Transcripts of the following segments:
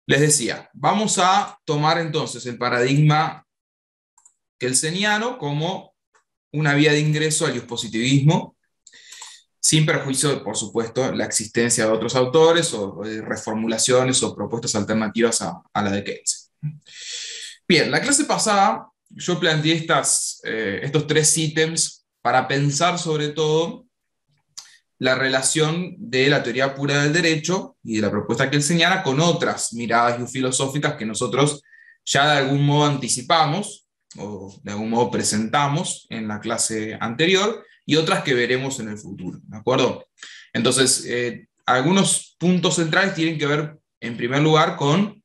Les decía, vamos a tomar entonces el paradigma kelseniano como una vía de ingreso al positivismo, sin perjuicio de, por supuesto, la existencia de otros autores o de reformulaciones o propuestas alternativas a la de Kelsen. Bien, la clase pasada yo planteé estos tres ítems para pensar sobre todo la relación de la teoría pura del derecho y de la propuesta kelseniana con otras miradas filosóficas que nosotros ya de algún modo anticipamos o de algún modo presentamos en la clase anterior y otras que veremos en el futuro, ¿de acuerdo? Entonces, algunos puntos centrales tienen que ver, en primer lugar, con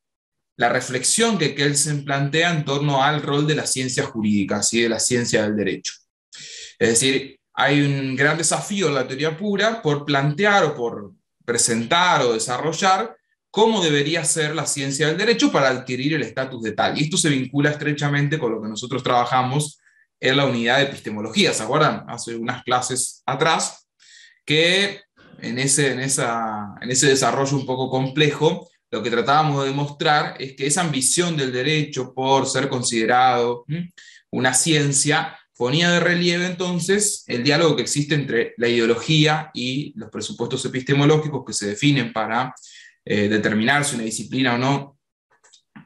la reflexión que Kelsen plantea en torno al rol de la ciencia jurídica, ¿sí? De la ciencia del derecho. Es decir, hay un gran desafío en la teoría pura por plantear o por presentar o desarrollar cómo debería ser la ciencia del derecho para adquirir el estatus de tal. Y esto se vincula estrechamente con lo que nosotros trabajamos en la unidad de epistemología. ¿Se acuerdan? Hace unas clases atrás, que en ese desarrollo un poco complejo, lo que tratábamos de demostrar es que esa ambición del derecho por ser considerado una ciencia ponía de relieve entonces el diálogo que existe entre la ideología y los presupuestos epistemológicos que se definen para determinar si una disciplina o no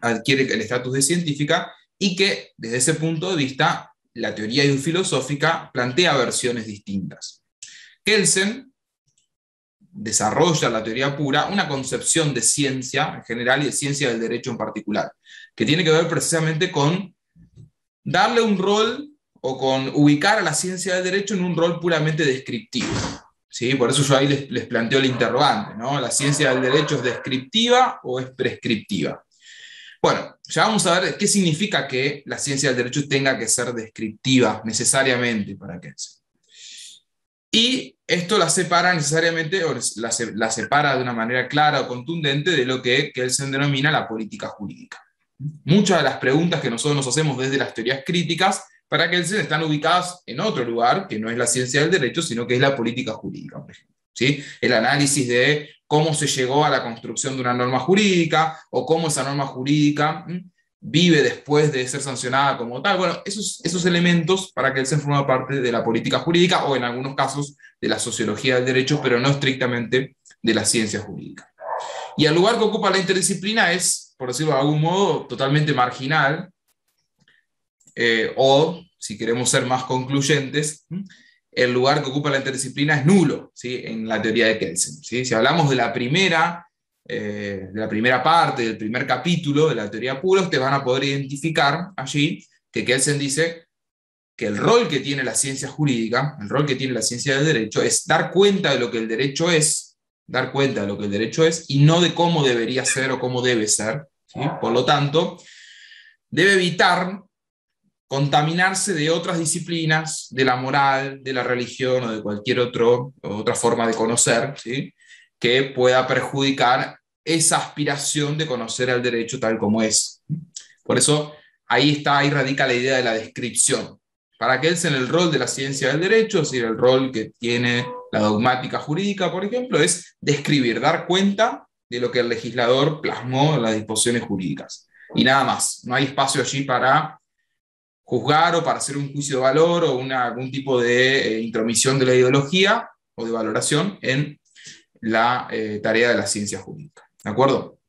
adquiere el estatus de científica, y que desde ese punto de vista la teoría filosófica plantea versiones distintas. Kelsen desarrolla la teoría pura una concepción de ciencia en general y de ciencia del derecho en particular, que tiene que ver precisamente con darle un rol o con ubicar a la ciencia del derecho en un rol puramente descriptivo. ¿Sí? Por eso yo ahí les planteo el interrogante, ¿no? ¿La ciencia del derecho es descriptiva o es prescriptiva? Bueno, ya vamos a ver qué significa que la ciencia del derecho tenga que ser descriptiva necesariamente para Kelsen. Y esto la separa necesariamente, o la separa de una manera clara o contundente de lo que Kelsen denomina la política jurídica. Muchas de las preguntas que nosotros nos hacemos desde las teorías críticas para Kelsen están ubicadas en otro lugar, que no es la ciencia del derecho, sino que es la política jurídica, por ejemplo. ¿Sí? El análisis de cómo se llegó a la construcción de una norma jurídica, o cómo esa norma jurídica vive después de ser sancionada como tal. Bueno, esos elementos para Kelsen forman parte de la política jurídica, o en algunos casos de la sociología del derecho, pero no estrictamente de la ciencia jurídica. Y el lugar que ocupa la interdisciplina es, por decirlo de algún modo, totalmente marginal, o, si queremos ser más concluyentes, el lugar que ocupa la interdisciplina es nulo, ¿sí? En la teoría de Kelsen, ¿sí? Si hablamos de la primera parte, del primer capítulo de la teoría pura, ustedes van a poder identificar allí que Kelsen dice que el rol que tiene la ciencia jurídica, el rol que tiene la ciencia del derecho, es dar cuenta de lo que el derecho es, y no de cómo debería ser o cómo debe ser, ¿sí? Por lo tanto, debe evitar contaminarse de otras disciplinas, de la moral, de la religión o de cualquier otra forma de conocer, ¿sí? Que pueda perjudicar esa aspiración de conocer al derecho tal como es. Por eso ahí radica la idea de la descripción. Para Kelsen, el rol de la ciencia del derecho, es decir, el rol que tiene la dogmática jurídica, por ejemplo, es describir, dar cuenta de lo que el legislador plasmó en las disposiciones jurídicas. Y nada más, no hay espacio allí para juzgar o para hacer un juicio de valor o algún tipo de intromisión de la ideología o de valoración en la tarea de la ciencia jurídica. ¿De acuerdo?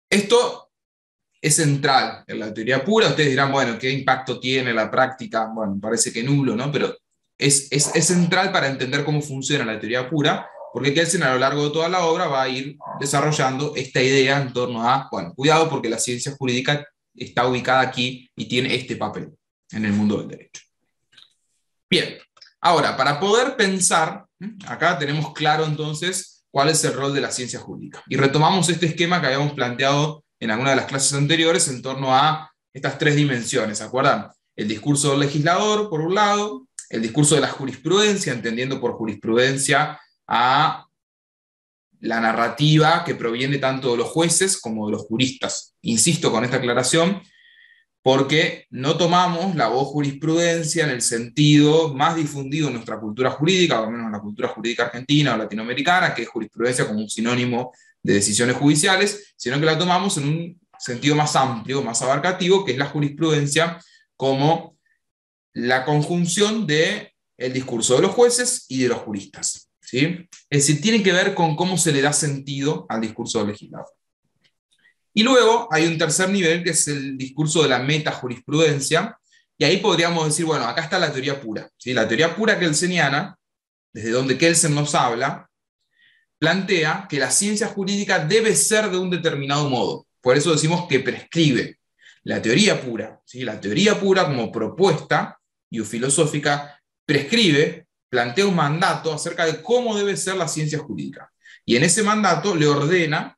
Esto es central en la teoría pura. Ustedes dirán, bueno, ¿qué impacto tiene la práctica? Bueno, parece que nulo, ¿no? Pero es central para entender cómo funciona la teoría pura, porque Kelsen a lo largo de toda la obra va a ir desarrollando esta idea en torno a, bueno, cuidado porque la ciencia jurídica está ubicada aquí y tiene este papel en el mundo del derecho. Bien, ahora, para poder pensar, acá tenemos claro entonces cuál es el rol de la ciencia jurídica. Y retomamos este esquema que habíamos planteado en alguna de las clases anteriores en torno a estas tres dimensiones, ¿se acuerdan? El discurso del legislador, por un lado, el discurso de la jurisprudencia, entendiendo por jurisprudencia a la narrativa que proviene tanto de los jueces como de los juristas. Insisto con esta aclaración, porque no tomamos la voz jurisprudencia en el sentido más difundido en nuestra cultura jurídica, o al menos en la cultura jurídica argentina o latinoamericana, que es jurisprudencia como un sinónimo de decisiones judiciales, sino que la tomamos en un sentido más amplio, más abarcativo, que es la jurisprudencia como la conjunción del discurso de los jueces y de los juristas, ¿sí? Es decir, tiene que ver con cómo se le da sentido al discurso del legislador. Y luego hay un tercer nivel, que es el discurso de la metajurisprudencia, y ahí podríamos decir, bueno, acá está la teoría pura, ¿sí? La teoría pura kelseniana, desde donde Kelsen nos habla, plantea que la ciencia jurídica debe ser de un determinado modo. Por eso decimos que prescribe. La teoría pura, ¿sí? La teoría pura como propuesta filosófica prescribe, plantea un mandato acerca de cómo debe ser la ciencia jurídica. Y en ese mandato le ordena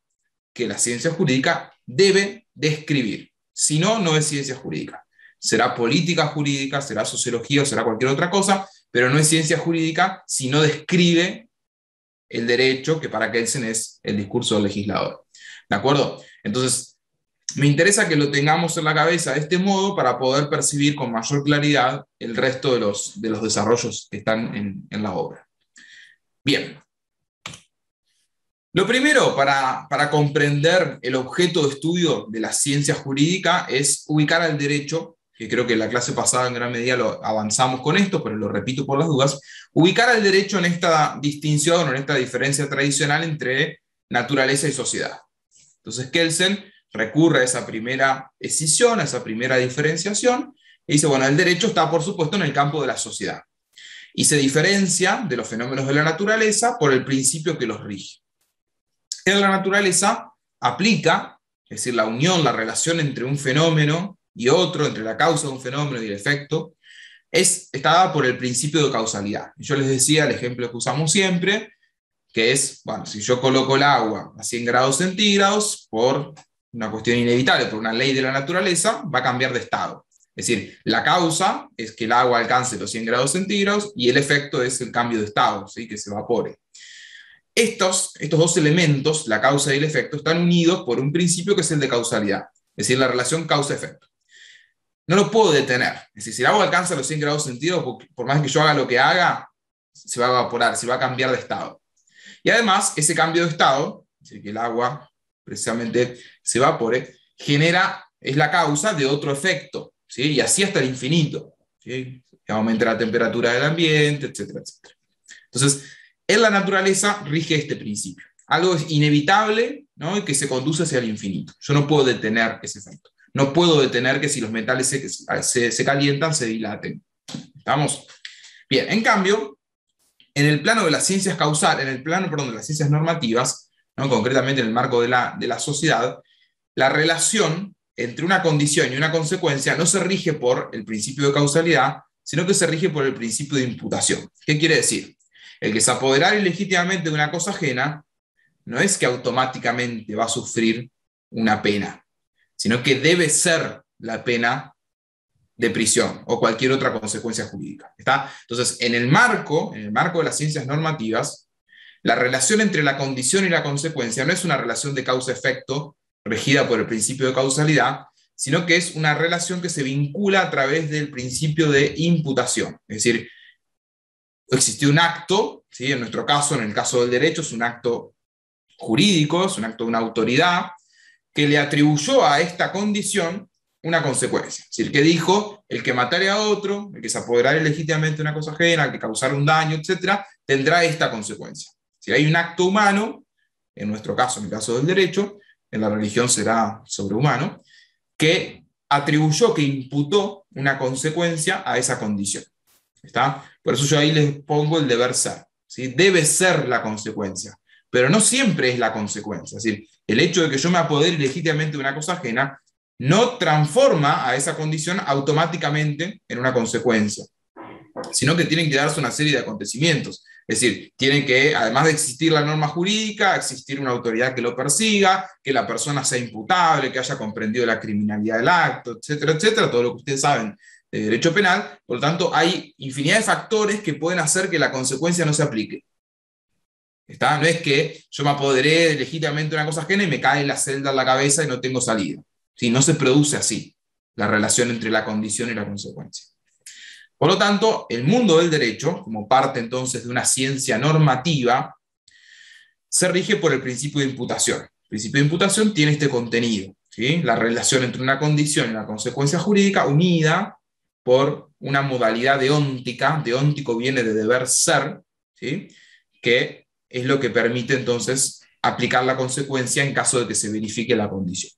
que la ciencia jurídica debe describir. Si no, no es ciencia jurídica. Será política jurídica, será sociología o será cualquier otra cosa, pero no es ciencia jurídica si no describe el derecho, que para Kelsen es el discurso del legislador. ¿De acuerdo? Entonces, me interesa que lo tengamos en la cabeza de este modo para poder percibir con mayor claridad el resto de los desarrollos que están en la obra. Bien. Lo primero para comprender el objeto de estudio de la ciencia jurídica es ubicar al derecho, que creo que en la clase pasada en gran medida lo avanzamos con esto, pero lo repito por las dudas, ubicar al derecho en esta distinción o en esta diferencia tradicional entre naturaleza y sociedad. Entonces Kelsen recurre a esa primera escisión, a esa primera diferenciación, y dice, bueno, el derecho está por supuesto en el campo de la sociedad, y se diferencia de los fenómenos de la naturaleza por el principio que los rige. En la naturaleza aplica, es decir, la unión, la relación entre un fenómeno y otro, entre la causa de un fenómeno y el efecto, está dada por el principio de causalidad. Yo les decía el ejemplo que usamos siempre, que es, bueno, si yo coloco el agua a 100 grados centígrados, por una cuestión inevitable, por una ley de la naturaleza, va a cambiar de estado. Es decir, la causa es que el agua alcance los 100 grados centígrados y el efecto es el cambio de estado, ¿sí? Que se evapore. Estos dos elementos, la causa y el efecto, están unidos por un principio que es el de causalidad, es decir, la relación causa-efecto. No lo puedo detener. Es decir, si el agua alcanza los 100 grados centígrados, por más que yo haga lo que haga, se va a evaporar, se va a cambiar de estado. Y además, ese cambio de estado, es decir, que el agua precisamente se evapore, es la causa de otro efecto, ¿sí? Y así hasta el infinito, ¿sí? Que aumenta la temperatura del ambiente, etcétera, etcétera. Entonces, en la naturaleza rige este principio. Algo es inevitable, ¿no? Y que se conduce hacia el infinito. Yo no puedo detener ese efecto. No puedo detener que si los metales se calientan, se dilaten. ¿Estamos? Bien, en cambio, en el plano de las ciencias causales, en el plano, perdón, de las ciencias normativas, ¿no? Concretamente en el marco de la sociedad, la relación entre una condición y una consecuencia no se rige por el principio de causalidad, sino que se rige por el principio de imputación. ¿Qué quiere decir? El que se apoderar ilegítimamente de una cosa ajena no es que automáticamente va a sufrir una pena, sino que debe ser la pena de prisión o cualquier otra consecuencia jurídica. ¿Está? Entonces, en el marco de las ciencias normativas, la relación entre la condición y la consecuencia no es una relación de causa-efecto regida por el principio de causalidad, sino que es una relación que se vincula a través del principio de imputación. Es decir, existió un acto, ¿sí? En nuestro caso, en el caso del derecho, es un acto jurídico, es un acto de una autoridad, que le atribuyó a esta condición una consecuencia. Es decir, que dijo, el que matare a otro, el que se apoderare ilegítimamente de una cosa ajena, el que causara un daño, etc., tendrá esta consecuencia. Si hay un acto humano, en nuestro caso, en el caso del derecho, en la religión será sobrehumano, que atribuyó, que imputó una consecuencia a esa condición. ¿Está? Por eso yo ahí les pongo el deber ser, ¿sí? Debe ser la consecuencia, pero no siempre es la consecuencia. Es decir, el hecho de que yo me apodere ilegítimamente de una cosa ajena no transforma a esa condición automáticamente en una consecuencia, sino que tienen que darse una serie de acontecimientos. Es decir, tiene que, además de existir la norma jurídica, existir una autoridad que lo persiga, que la persona sea imputable, que haya comprendido la criminalidad del acto, etcétera, etcétera, todo lo que ustedes saben de derecho penal. Por lo tanto, hay infinidad de factores que pueden hacer que la consecuencia no se aplique. ¿Está? No es que yo me apoderé legítimamente de una cosa ajena y me cae la celda en la cabeza y no tengo salida. ¿Sí? No se produce así la relación entre la condición y la consecuencia. Por lo tanto, el mundo del derecho, como parte entonces de una ciencia normativa, se rige por el principio de imputación. El principio de imputación tiene este contenido, ¿sí? La relación entre una condición y una consecuencia jurídica unida por una modalidad deóntica, deóntico viene de deber ser, ¿sí? Que es lo que permite entonces aplicar la consecuencia en caso de que se verifique la condición.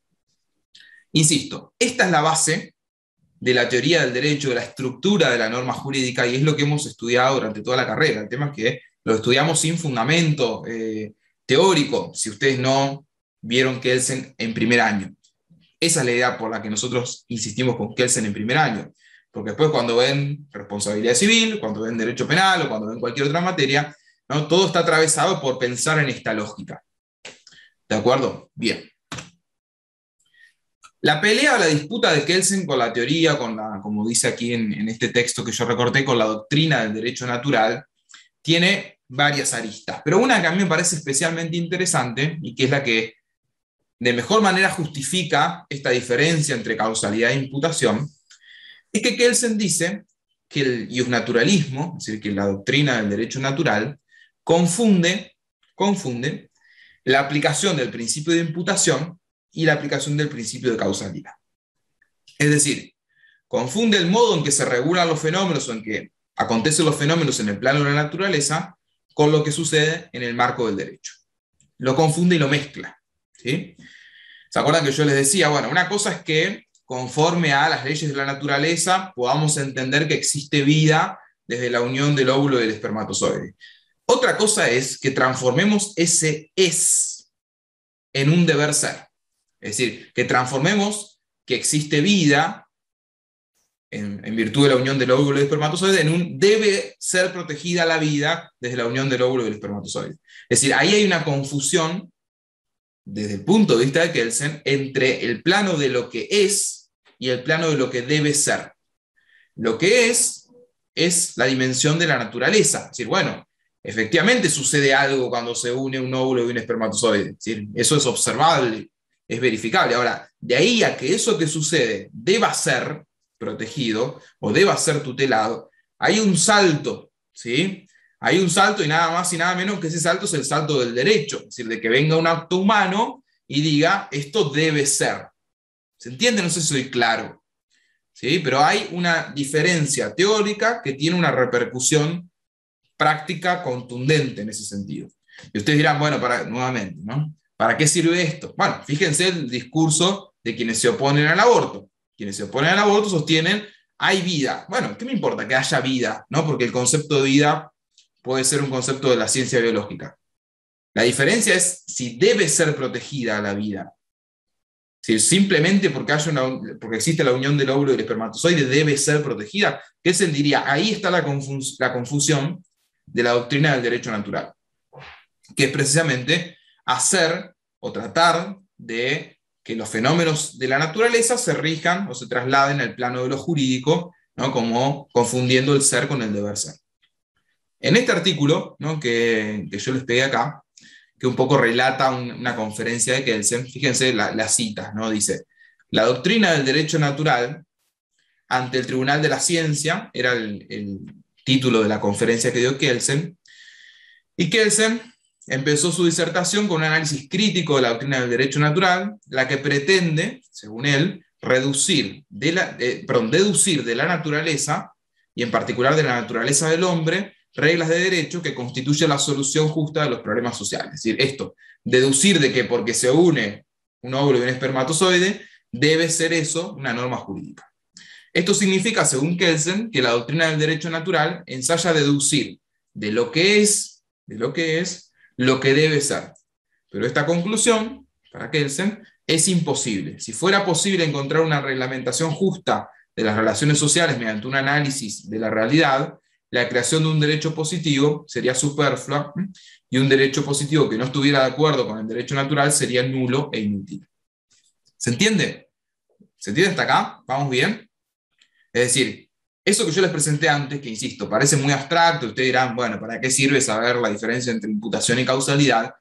Insisto, esta es la base de la teoría del derecho, de la estructura de la norma jurídica, y es lo que hemos estudiado durante toda la carrera. El tema es que lo estudiamos sin fundamento teórico, si ustedes no vieron Kelsen en primer año. Esa es la idea por la que nosotros insistimos con Kelsen en primer año, porque después cuando ven responsabilidad civil, cuando ven derecho penal o cuando ven cualquier otra materia, ¿no? Todo está atravesado por pensar en esta lógica. ¿De acuerdo? Bien. La pelea o la disputa de Kelsen con la teoría, como dice aquí en este texto que yo recorté, con la doctrina del derecho natural, tiene varias aristas, pero una que a mí me parece especialmente interesante y que es la que de mejor manera justifica esta diferencia entre causalidad e imputación, es que Kelsen dice que el iusnaturalismo, es decir, que la doctrina del derecho natural, confunde la aplicación del principio de imputación y la aplicación del principio de causalidad. Es decir, confunde el modo en que se regulan los fenómenos o en que acontecen los fenómenos en el plano de la naturaleza con lo que sucede en el marco del derecho. Lo confunde y lo mezcla, ¿sí? ¿Se acuerdan que yo les decía? Bueno, una cosa es que conforme a las leyes de la naturaleza podamos entender que existe vida desde la unión del óvulo y del espermatozoide. Otra cosa es que transformemos ese es en un deber ser. Es decir, que transformemos que existe vida en virtud de la unión del óvulo y del espermatozoide en un debe ser protegida la vida desde la unión del óvulo y del espermatozoide. Es decir, ahí hay una confusión desde el punto de vista de Kelsen entre el plano de lo que es y el plano de lo que debe ser. Lo que es la dimensión de la naturaleza. Es decir, bueno, efectivamente sucede algo cuando se une un óvulo y un espermatozoide. Es decir, eso es observable, es verificable. Ahora, de ahí a que eso que sucede deba ser protegido o deba ser tutelado, hay un salto, ¿sí? Hay un salto y nada más y nada menos que ese salto es el salto del derecho. Es decir, de que venga un acto humano y diga, esto debe ser. ¿Se entiende? No sé si soy claro. ¿Sí? Pero hay una diferencia teórica que tiene una repercusión práctica contundente en ese sentido. Y ustedes dirán, bueno, nuevamente, ¿no? ¿Para qué sirve esto? Bueno, fíjense el discurso de quienes se oponen al aborto. Quienes se oponen al aborto sostienen, hay vida. Bueno, ¿qué me importa que haya vida? ¿No? Porque el concepto de vida puede ser un concepto de la ciencia biológica. La diferencia es si debe ser protegida la vida. Si simplemente porque existe la unión del óvulo y el espermatozoide debe ser protegida, Kelsen diría, ahí está la confusión de la doctrina del derecho natural, que es precisamente hacer o tratar de que los fenómenos de la naturaleza se rijan o se trasladen al plano de lo jurídico, ¿no? Como confundiendo el ser con el deber ser. En este artículo, ¿no? que yo les pegué acá, que un poco relata una conferencia de Kelsen, fíjense las citas, ¿no? Dice, la doctrina del derecho natural ante el Tribunal de la Ciencia, era el título de la conferencia que dio Kelsen, y Kelsen empezó su disertación con un análisis crítico de la doctrina del derecho natural, la que pretende, según él, deducir de la naturaleza, y en particular de la naturaleza del hombre, reglas de derecho que constituyen la solución justa de los problemas sociales. Es decir, esto, deducir de que porque se une un óvulo y un espermatozoide, debe ser eso una norma jurídica. Esto significa, según Kelsen, que la doctrina del derecho natural ensaya deducir de lo que es lo que debe ser. Pero esta conclusión, para Kelsen, es imposible. Si fuera posible encontrar una reglamentación justa de las relaciones sociales mediante un análisis de la realidad, la creación de un derecho positivo sería superflua y un derecho positivo que no estuviera de acuerdo con el derecho natural sería nulo e inútil. ¿Se entiende? ¿Se entiende hasta acá? ¿Vamos bien? Es decir, eso que yo les presenté antes, que insisto, parece muy abstracto, ustedes dirán, bueno, ¿para qué sirve saber la diferencia entre imputación y causalidad?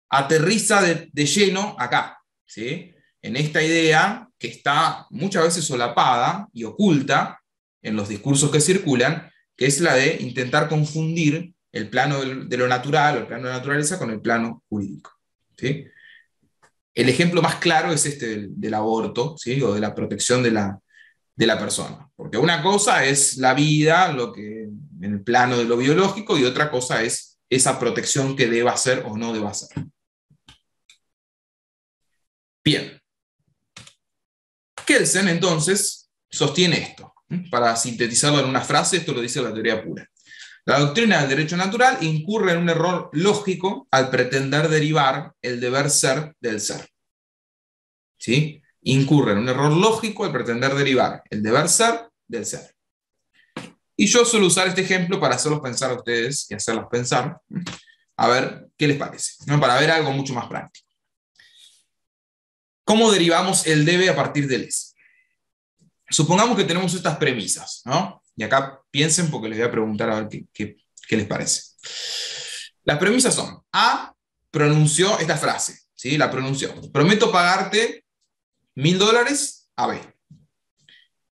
Aterriza de lleno acá, ¿sí? En esta idea que está muchas veces solapada y oculta en los discursos que circulan, que es la de intentar confundir el plano de lo natural, o el plano de la naturaleza, con el plano jurídico. ¿Sí? El ejemplo más claro es este del aborto, ¿sí? O de la protección de la persona. Porque una cosa es la vida, lo que, en el plano de lo biológico, y otra cosa es esa protección que deba hacer o no deba hacer. Bien. Kelsen, entonces, sostiene esto. Para sintetizarlo en una frase, esto lo dice la teoría pura. La doctrina del derecho natural incurre en un error lógico al pretender derivar el deber ser del ser. ¿Sí? Incurre en un error lógico al pretender derivar el deber ser del ser. Y yo suelo usar este ejemplo para hacerlos pensar a ustedes y hacerlos pensar, a ver qué les parece, ¿no? Para ver algo mucho más práctico. ¿Cómo derivamos el debe a partir del es? Supongamos que tenemos estas premisas, ¿no? Y acá piensen porque les voy a preguntar a ver qué les parece. Las premisas son: A pronunció esta frase, ¿sí? La pronunció. Prometo pagarte $1000 a B.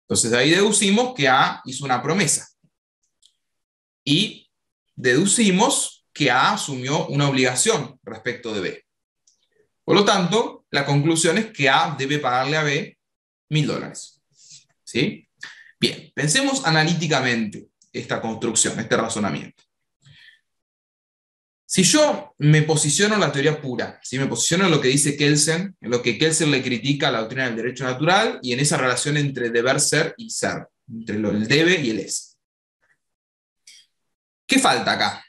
Entonces de ahí deducimos que A hizo una promesa. Y deducimos que A asumió una obligación respecto de B. Por lo tanto, la conclusión es que A debe pagarle a B $1000. ¿Sí? Bien, pensemos analíticamente esta construcción, este razonamiento. Si yo me posiciono en la teoría pura, si me posiciono en lo que dice Kelsen, en lo que Kelsen le critica a la doctrina del derecho natural y en esa relación entre deber ser y ser, entre el debe y el es. ¿Qué falta acá?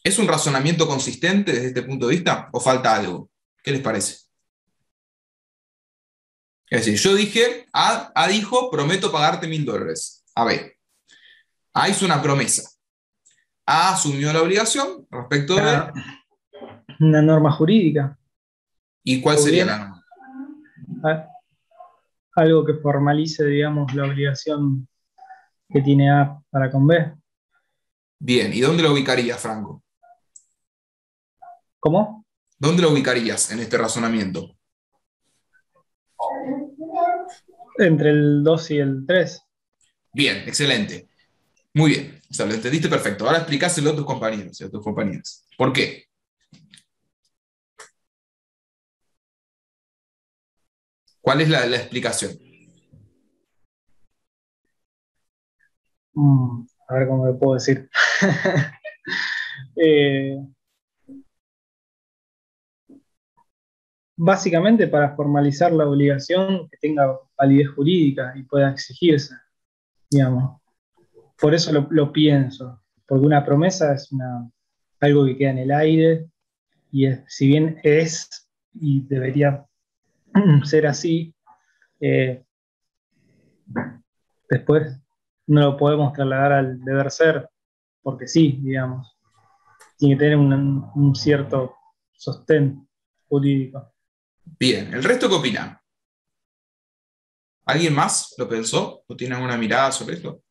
¿Es un razonamiento consistente desde este punto de vista o falta algo? ¿Qué les parece? Es decir, yo dije, A dijo, prometo pagarte $1000 a B. A hizo una promesa. A asumió la obligación respecto de B. Una norma jurídica. ¿Y cuál sería la norma? Algo que formalice, digamos, la obligación que tiene A para con B. Bien, ¿y dónde lo ubicarías, Franco? ¿Cómo? ¿Dónde lo ubicarías en este razonamiento? Entre el 2 y el 3. Bien, excelente. Muy bien, o sea, lo entendiste perfecto. Ahora explicáselo a tus compañeros y a tus compañeras. ¿Por qué? ¿Cuál es la explicación? A ver cómo le puedo decir. Básicamente para formalizar la obligación que tenga validez jurídica y pueda exigirse, digamos. Por eso lo pienso, porque una promesa es algo que queda en el aire y si bien es y debería ser así, después no lo podemos trasladar al deber ser, porque sí, digamos, tiene que tener un cierto sostén jurídico. Bien, ¿el resto qué opina? ¿Alguien más lo pensó? ¿O tiene alguna mirada sobre esto?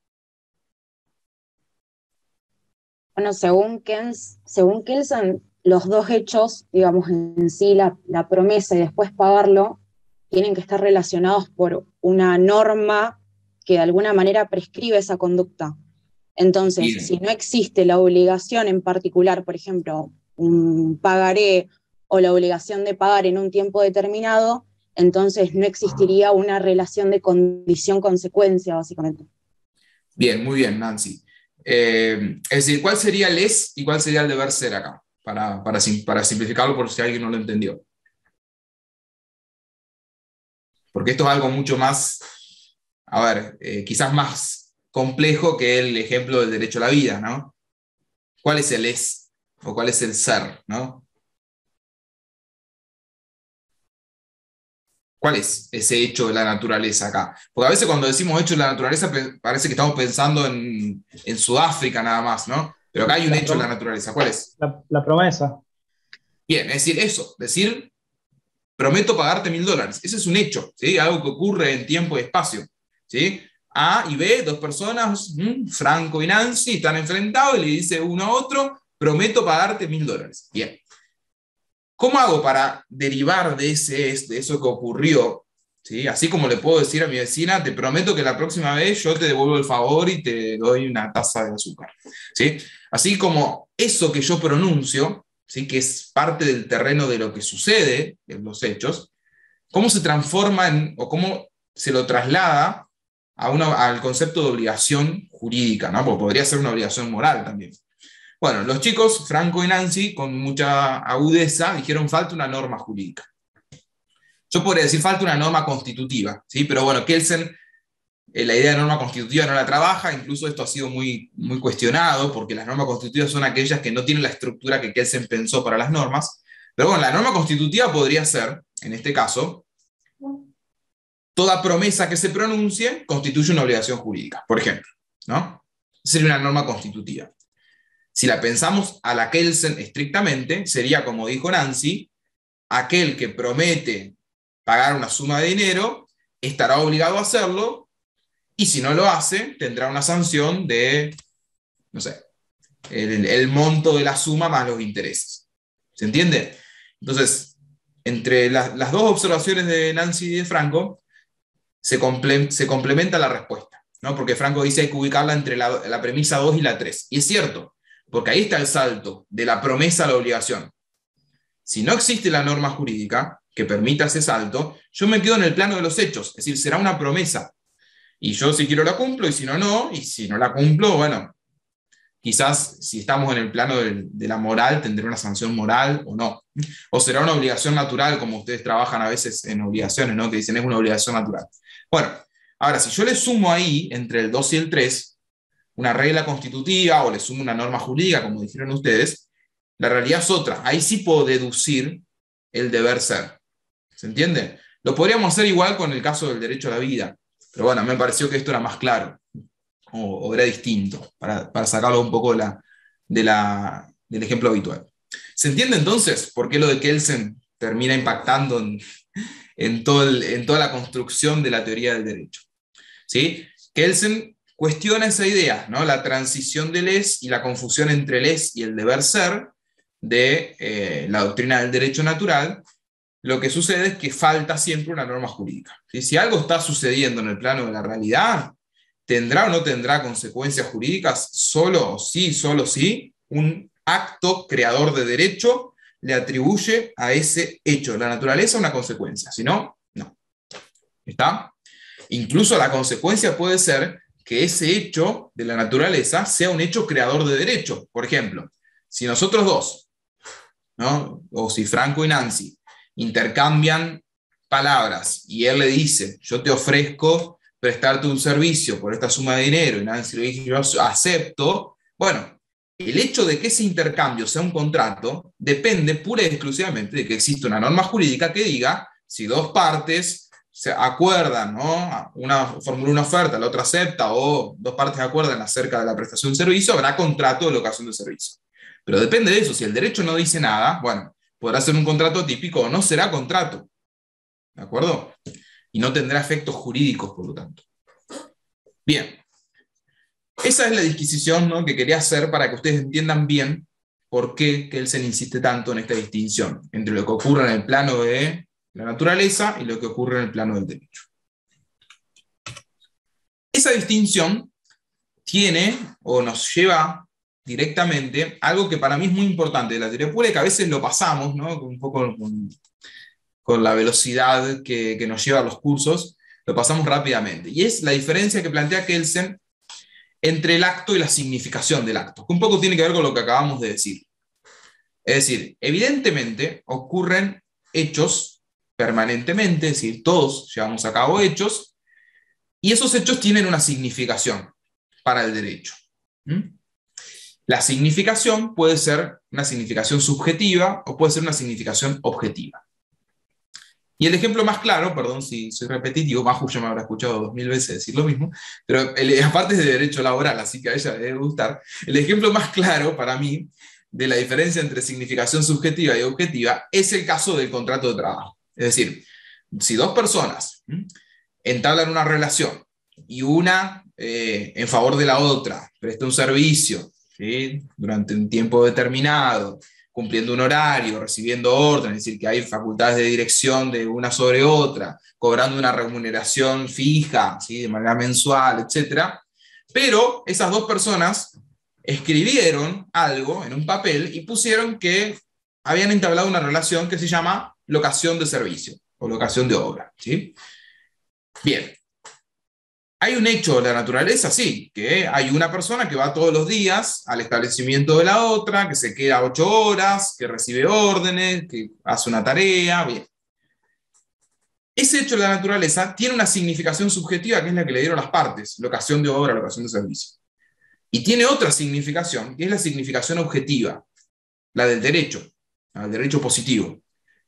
Bueno, según Kelsen, los dos hechos, digamos, en sí, la promesa y después pagarlo, tienen que estar relacionados por una norma que de alguna manera prescribe esa conducta. Entonces, Bien. si no existe la obligación en particular, por ejemplo, un pagaré o la obligación de pagar en un tiempo determinado, entonces no existiría una relación de condición-consecuencia, básicamente. Bien, muy bien, Nancy. Es decir, ¿cuál sería el es y cuál sería el deber ser acá? Para simplificarlo por si alguien no lo entendió. Porque esto es algo mucho más, a ver, quizás más complejo que el ejemplo del derecho a la vida, ¿no? ¿Cuál es el es o cuál es el ser, ¿no? ¿Cuál es ese hecho de la naturaleza acá? Porque a veces cuando decimos hecho de la naturaleza parece que estamos pensando en Sudáfrica nada más, ¿no? Pero acá hay un hecho de la naturaleza. ¿Cuál es? La promesa. Bien, es decir, eso, decir, prometo pagarte $1000. Ese es un hecho, ¿sí? Algo que ocurre en tiempo y espacio, ¿sí? A y B, dos personas, Franco y Nancy, están enfrentados y le dice uno a otro, prometo pagarte $1000. Bien. ¿Cómo hago para derivar de eso que ocurrió ¿sí? Así como le puedo decir a mi vecina, te prometo que la próxima vez yo te devuelvo el favor y te doy una taza de azúcar, ¿sí? Así como eso que yo pronuncio, ¿sí? Que es parte del terreno de lo que sucede en los hechos, cómo se transforma o cómo se lo traslada al concepto de obligación jurídica, ¿no? Porque podría ser una obligación moral también. Bueno, los chicos, Franco y Nancy, con mucha agudeza, dijeron falta una norma jurídica. Yo podría decir falta una norma constitutiva, ¿sí? Pero bueno, Kelsen la idea de norma constitutiva no la trabaja, incluso esto ha sido muy, muy cuestionado, porque las normas constitutivas son aquellas que no tienen la estructura que Kelsen pensó para las normas. Pero bueno, la norma constitutiva podría ser, en este caso, toda promesa que se pronuncie constituye una obligación jurídica, por ejemplo, ¿no? Sería una norma constitutiva. Si la pensamos a la Kelsen estrictamente, sería, como dijo Nancy, aquel que promete pagar una suma de dinero estará obligado a hacerlo, y si no lo hace, tendrá una sanción de, no sé, el monto de la suma más los intereses. ¿Se entiende? Entonces, entre las dos observaciones de Nancy y de Franco, se complementa la respuesta, ¿no? Porque Franco dice que hay que ubicarla entre la premisa 2 y la 3. Y es cierto, porque ahí está el salto de la promesa a la obligación. Si no existe la norma jurídica que permita ese salto, yo me quedo en el plano de los hechos, es decir, será una promesa. Y yo si quiero la cumplo, y si no, no. Y si no la cumplo, bueno, quizás si estamos en el plano de la moral, tendré una sanción moral o no. O será una obligación natural, como ustedes trabajan a veces en obligaciones, ¿no? Que dicen es una obligación natural. Bueno, ahora, si yo le sumo ahí, entre el 2 y el 3, una regla constitutiva, o le sumo una norma jurídica, como dijeron ustedes, la realidad es otra. Ahí sí puedo deducir el deber ser. ¿Se entiende? Lo podríamos hacer igual con el caso del derecho a la vida. Pero bueno, me pareció que esto era más claro, o era distinto, para sacarlo un poco del ejemplo habitual. ¿Se entiende entonces por qué lo de Kelsen termina impactando en toda la construcción de la teoría del derecho? ¿Sí? Kelsen cuestiona esa idea, ¿no? La transición del es y la confusión entre el es y el deber ser de la doctrina del derecho natural. Lo que sucede es que falta siempre una norma jurídica. ¿Sí? Si algo está sucediendo en el plano de la realidad, ¿tendrá o no tendrá consecuencias jurídicas? Solo sí, un acto creador de derecho le atribuye a ese hecho, la naturaleza, una consecuencia. Si no, no. ¿Está? Incluso la consecuencia puede ser que ese hecho de la naturaleza sea un hecho creador de derecho. Por ejemplo, si nosotros dos, ¿no? O si Franco y Nancy intercambian palabras y él le dice, yo te ofrezco prestarte un servicio por esta suma de dinero, y Nancy le dice, yo acepto, bueno, el hecho de que ese intercambio sea un contrato depende pura y exclusivamente de que existe una norma jurídica que diga, si dos partes se acuerdan, ¿no? Una formula una oferta, la otra acepta, o dos partes acuerdan acerca de la prestación de servicio, habrá contrato de locación de servicio. Pero depende de eso, si el derecho no dice nada, bueno, podrá ser un contrato típico o no será contrato. ¿De acuerdo? Y no tendrá efectos jurídicos, por lo tanto. Bien. Esa es la disquisición, ¿no? Que quería hacer para que ustedes entiendan bien por qué Kelsen insiste tanto en esta distinción entre lo que ocurre en el plano de la naturaleza y lo que ocurre en el plano del derecho. Esa distinción tiene o nos lleva directamente algo que para mí es muy importante de la teoría pura y que a veces lo pasamos, ¿no? Un poco con la velocidad que nos lleva a los cursos, lo pasamos rápidamente. Y es la diferencia que plantea Kelsen entre el acto y la significación del acto, que un poco tiene que ver con lo que acabamos de decir. Es decir, evidentemente ocurren hechos permanentemente, es decir, todos llevamos a cabo hechos, y esos hechos tienen una significación para el derecho. La significación puede ser una significación subjetiva o puede ser una significación objetiva. Y el ejemplo más claro, perdón si soy repetitivo, Maju ya me habrá escuchado 2000 veces decir lo mismo, pero aparte es de derecho laboral, así que a ella le debe gustar, el ejemplo más claro para mí de la diferencia entre significación subjetiva y objetiva es el caso del contrato de trabajo. Es decir, si dos personas entablan una relación y una en favor de la otra presta un servicio, ¿sí? Durante un tiempo determinado, cumpliendo un horario, recibiendo órdenes, es decir, que hay facultades de dirección de una sobre otra, cobrando una remuneración fija, ¿sí? De manera mensual, etc. Pero esas dos personas escribieron algo en un papel y pusieron que habían entablado una relación que se llama locación de servicio o locación de obra, ¿sí? Bien. ¿Hay un hecho de la naturaleza? Sí, que hay una persona que va todos los días al establecimiento de la otra, que se queda 8 horas, que recibe órdenes, que hace una tarea, bien. Ese hecho de la naturaleza tiene una significación subjetiva que es la que le dieron las partes, locación de obra, locación de servicio. Y tiene otra significación, que es la significación objetiva, la del derecho, el derecho positivo,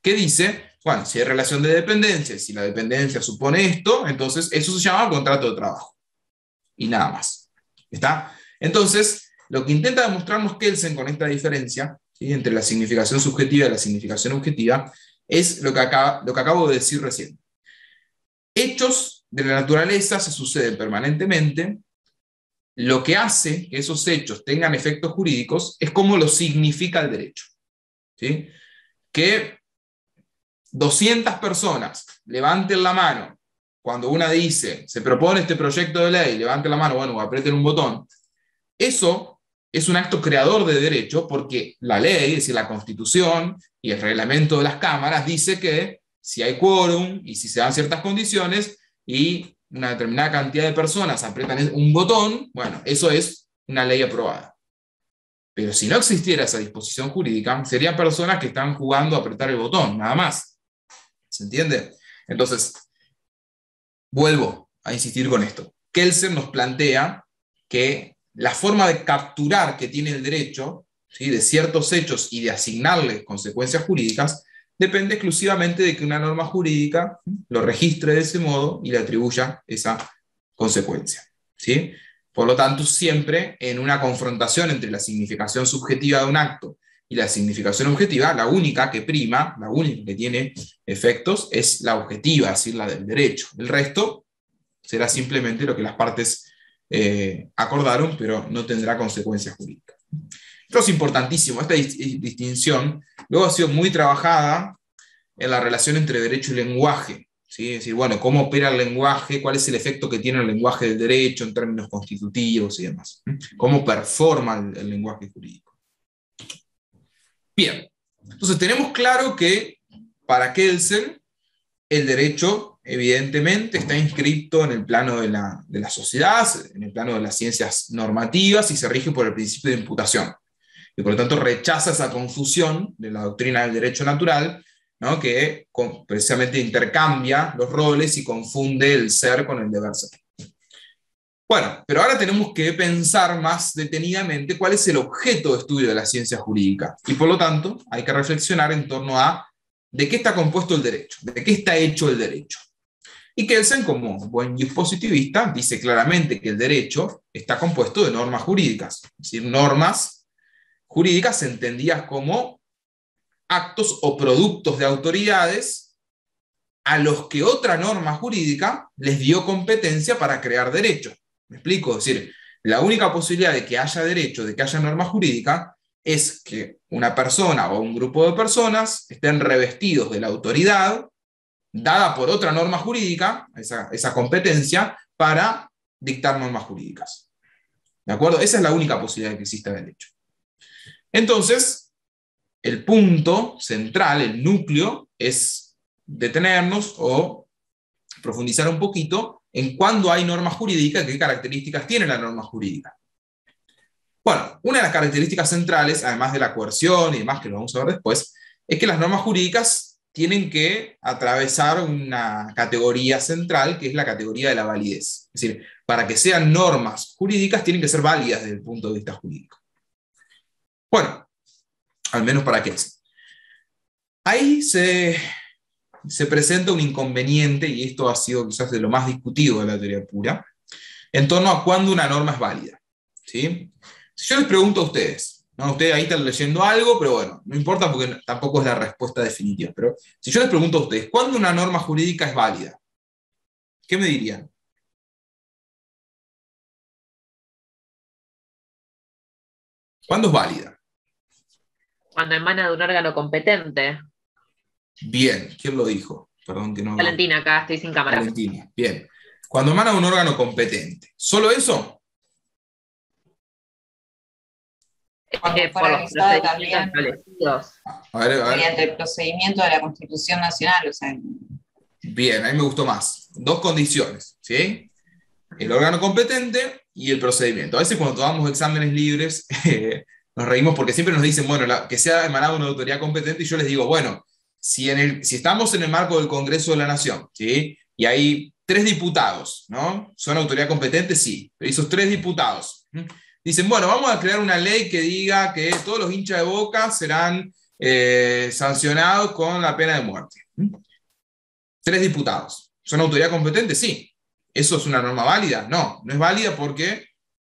que dice, bueno, si hay relación de dependencia, si la dependencia supone esto, entonces eso se llama contrato de trabajo. Y nada más. ¿Está? Entonces, lo que intenta demostrarnos Kelsen con esta diferencia, ¿sí?, entre la significación subjetiva y la significación objetiva, es lo que acabo de decir recién. Hechos de la naturaleza se suceden permanentemente. Lo que hace que esos hechos tengan efectos jurídicos es cómo lo significa el derecho. ¿Sí? Que 200 personas levanten la mano cuando una dice, se propone este proyecto de ley, levanten la mano, bueno, aprieten un botón. Eso es un acto creador de derecho porque la ley, es decir, la Constitución y el reglamento de las cámaras dice que si hay quórum y si se dan ciertas condiciones y una determinada cantidad de personas aprietan un botón, bueno, eso es una ley aprobada. Pero si no existiera esa disposición jurídica, serían personas que están jugando a apretar el botón, nada más. ¿Se entiende? Entonces, vuelvo a insistir con esto. Kelsen nos plantea que la forma de capturar que tiene el derecho, ¿sí?, de ciertos hechos y de asignarles consecuencias jurídicas, depende exclusivamente de que una norma jurídica lo registre de ese modo y le atribuya esa consecuencia. ¿Sí? Por lo tanto, siempre en una confrontación entre la significación subjetiva de un acto y la significación objetiva, la única que prima, la única que tiene efectos, es la objetiva, es decir, la del derecho. El resto será simplemente lo que las partes acordaron, pero no tendrá consecuencias jurídicas. Esto es importantísimo, esta distinción luego ha sido muy trabajada en la relación entre derecho y lenguaje, ¿sí? Es decir, bueno, cómo opera el lenguaje, cuál es el efecto que tiene el lenguaje del derecho en términos constitutivos y demás, cómo performa el lenguaje jurídico. Bien, entonces tenemos claro que para Kelsen el derecho evidentemente está inscrito en el plano de la sociedad, en el plano de las ciencias normativas y se rige por el principio de imputación. Y por lo tanto rechaza esa confusión de la doctrina del derecho natural, ¿no?, que precisamente intercambia los roles y confunde el ser con el deber ser. Bueno, pero ahora tenemos que pensar más detenidamente cuál es el objeto de estudio de la ciencia jurídica. Y por lo tanto hay que reflexionar en torno a de qué está compuesto el derecho, de qué está hecho el derecho. Y Kelsen, como buen dispositivista, dice claramente que el derecho está compuesto de normas jurídicas, es decir, normas jurídicas entendidas como actos o productos de autoridades a los que otra norma jurídica les dio competencia para crear derecho. ¿Me explico? Es decir, la única posibilidad de que haya derecho, de que haya norma jurídica, es que una persona o un grupo de personas estén revestidos de la autoridad dada por otra norma jurídica, esa competencia, para dictar normas jurídicas. ¿De acuerdo? Esa es la única posibilidad de que exista derecho. Entonces, el punto central, el núcleo, es detenernos o profundizar un poquito en cuándo hay norma jurídica, qué características tiene la norma jurídica. Bueno, una de las características centrales, además de la coerción y demás, que lo vamos a ver después, es que las normas jurídicas tienen que atravesar una categoría central, que es la categoría de la validez. Es decir, para que sean normas jurídicas, tienen que ser válidas desde el punto de vista jurídico. Bueno, al menos para qué es. Ahí se presenta un inconveniente, y esto ha sido quizás de lo más discutido de la teoría pura, en torno a cuándo una norma es válida. ¿Sí? Si yo les pregunto a ustedes, ¿no? Ustedes ahí están leyendo algo, pero bueno, no importa porque tampoco es la respuesta definitiva, pero si yo les pregunto a ustedes, ¿cuándo una norma jurídica es válida? ¿Qué me dirían? ¿Cuándo es válida? Cuando emana de un órgano competente. Bien, ¿quién lo dijo? Perdón que no... Valentina, acá estoy sin cámara. Valentina, bien. Cuando emana de un órgano competente. ¿Solo eso? Cuando fue Por los realizada procedimientos también establecidos. A ver. mediante el procedimiento de la Constitución Nacional, o sea, Bien, a mí me gustó más. Dos condiciones, ¿sí? El órgano competente y el procedimiento. A veces cuando tomamos exámenes libres nos reímos porque siempre nos dicen, bueno, que sea emanado una autoridad competente, y yo les digo, bueno, si estamos en el marco del Congreso de la Nación, ¿sí? Y hay 3 diputados, ¿no? ¿Son autoridad competente? Sí. Pero esos 3 diputados dicen, bueno, vamos a crear una ley que diga que todos los hinchas de Boca serán sancionados con la pena de muerte. 3 diputados. ¿Son autoridad competente? Sí. ¿Eso es una norma válida? No, no es válida porque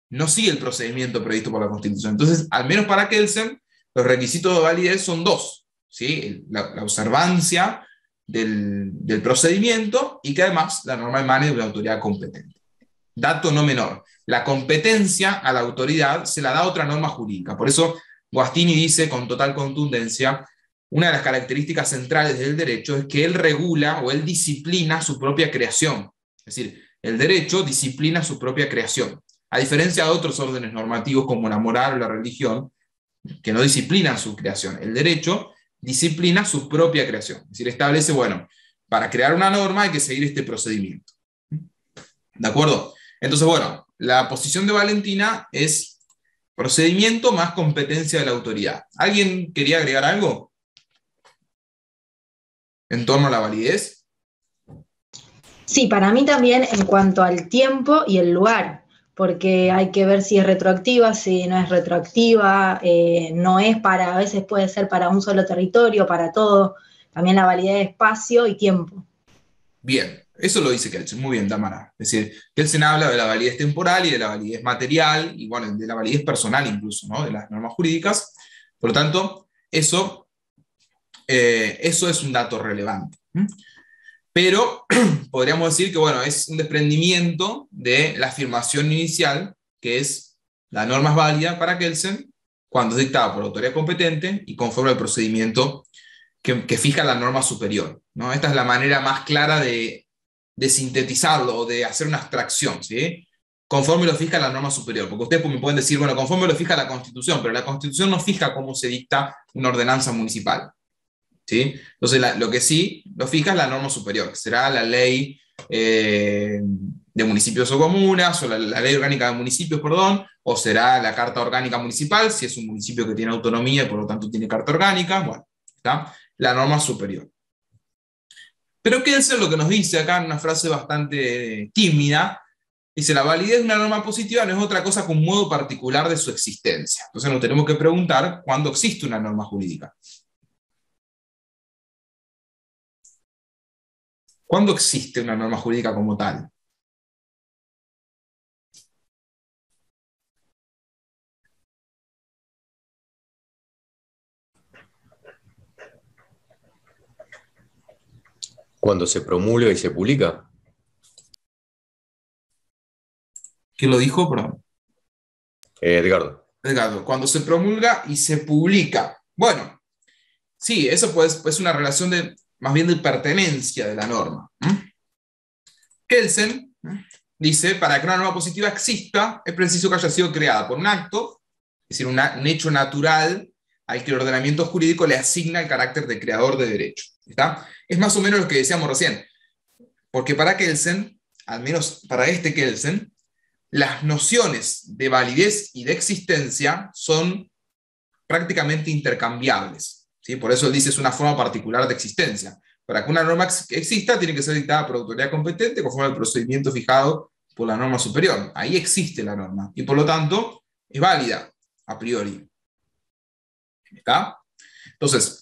no sigue el procedimiento previsto por la Constitución. Entonces, al menos para Kelsen, los requisitos de validez son 2, ¿sí? La observancia del procedimiento y que además la norma emane de una autoridad competente. Dato no menor, la competencia a la autoridad se la da otra norma jurídica. Por eso Guastini dice con total contundencia, una de las características centrales del derecho es que él regula o él disciplina su propia creación. Es decir, el derecho disciplina su propia creación, a diferencia de otros órdenes normativos como la moral o la religión, que no disciplinan su creación. El derecho disciplina su propia creación. Es decir, establece, bueno, para crear una norma hay que seguir este procedimiento. ¿De acuerdo? Entonces, bueno, la posición de Valentina es procedimiento más competencia de la autoridad. ¿Alguien quería agregar algo en torno a la validez? Sí, para mí también en cuanto al tiempo y el lugar, porque hay que ver si es retroactiva, si no es retroactiva, no es para, a veces puede ser para un solo territorio, para todo, también la validez de espacio y tiempo. Bien, eso lo dice Kelsen, muy bien, Tamara. Es decir, Kelsen habla de la validez temporal y de la validez material, y bueno, de la validez personal incluso, ¿no? De las normas jurídicas. Por lo tanto, eso es un dato relevante. Pero podríamos decir que, bueno, es un desprendimiento de la afirmación inicial, que es la norma es válida para Kelsen cuando es dictada por autoridad competente y conforme al procedimiento que fija la norma superior, ¿no? Esta es la manera más clara de sintetizarlo o de hacer una abstracción, ¿sí? Conforme lo fija la norma superior, porque ustedes me pueden decir, bueno, conforme lo fija la Constitución, pero la Constitución no fija cómo se dicta una ordenanza municipal, ¿sí? Entonces, lo que sí lo fija es la norma superior, que será la ley de municipios o comunas, o la ley orgánica de municipios, perdón, o será la carta orgánica municipal, si es un municipio que tiene autonomía y por lo tanto tiene carta orgánica, bueno, ¿está? La norma superior. Pero Kelsen lo que nos dice acá en una frase bastante tímida, dice, la validez de una norma positiva no es otra cosa que un modo particular de su existencia. Entonces nos tenemos que preguntar cuándo existe una norma jurídica. ¿Cuándo existe una norma jurídica como tal? Cuando se promulga y se publica. ¿Quién lo dijo? Perdón. Edgardo. Edgardo, cuando se promulga y se publica. Bueno, sí, eso pues, es una relación más bien de pertenencia de la norma. Kelsen dice, para que una norma positiva exista, es preciso que haya sido creada por un acto, es decir, un hecho natural al que el ordenamiento jurídico le asigna el carácter de creador de derecho. ¿Está? Es más o menos lo que decíamos recién, porque para Kelsen, al menos para Kelsen, las nociones de validez y de existencia son prácticamente intercambiables, ¿sí? Por eso él dice es una forma particular de existencia. Para que una norma exista, tiene que ser dictada por autoridad competente conforme al procedimiento fijado por la norma superior. Ahí existe la norma, y por lo tanto es válida a priori. ¿Está? Entonces,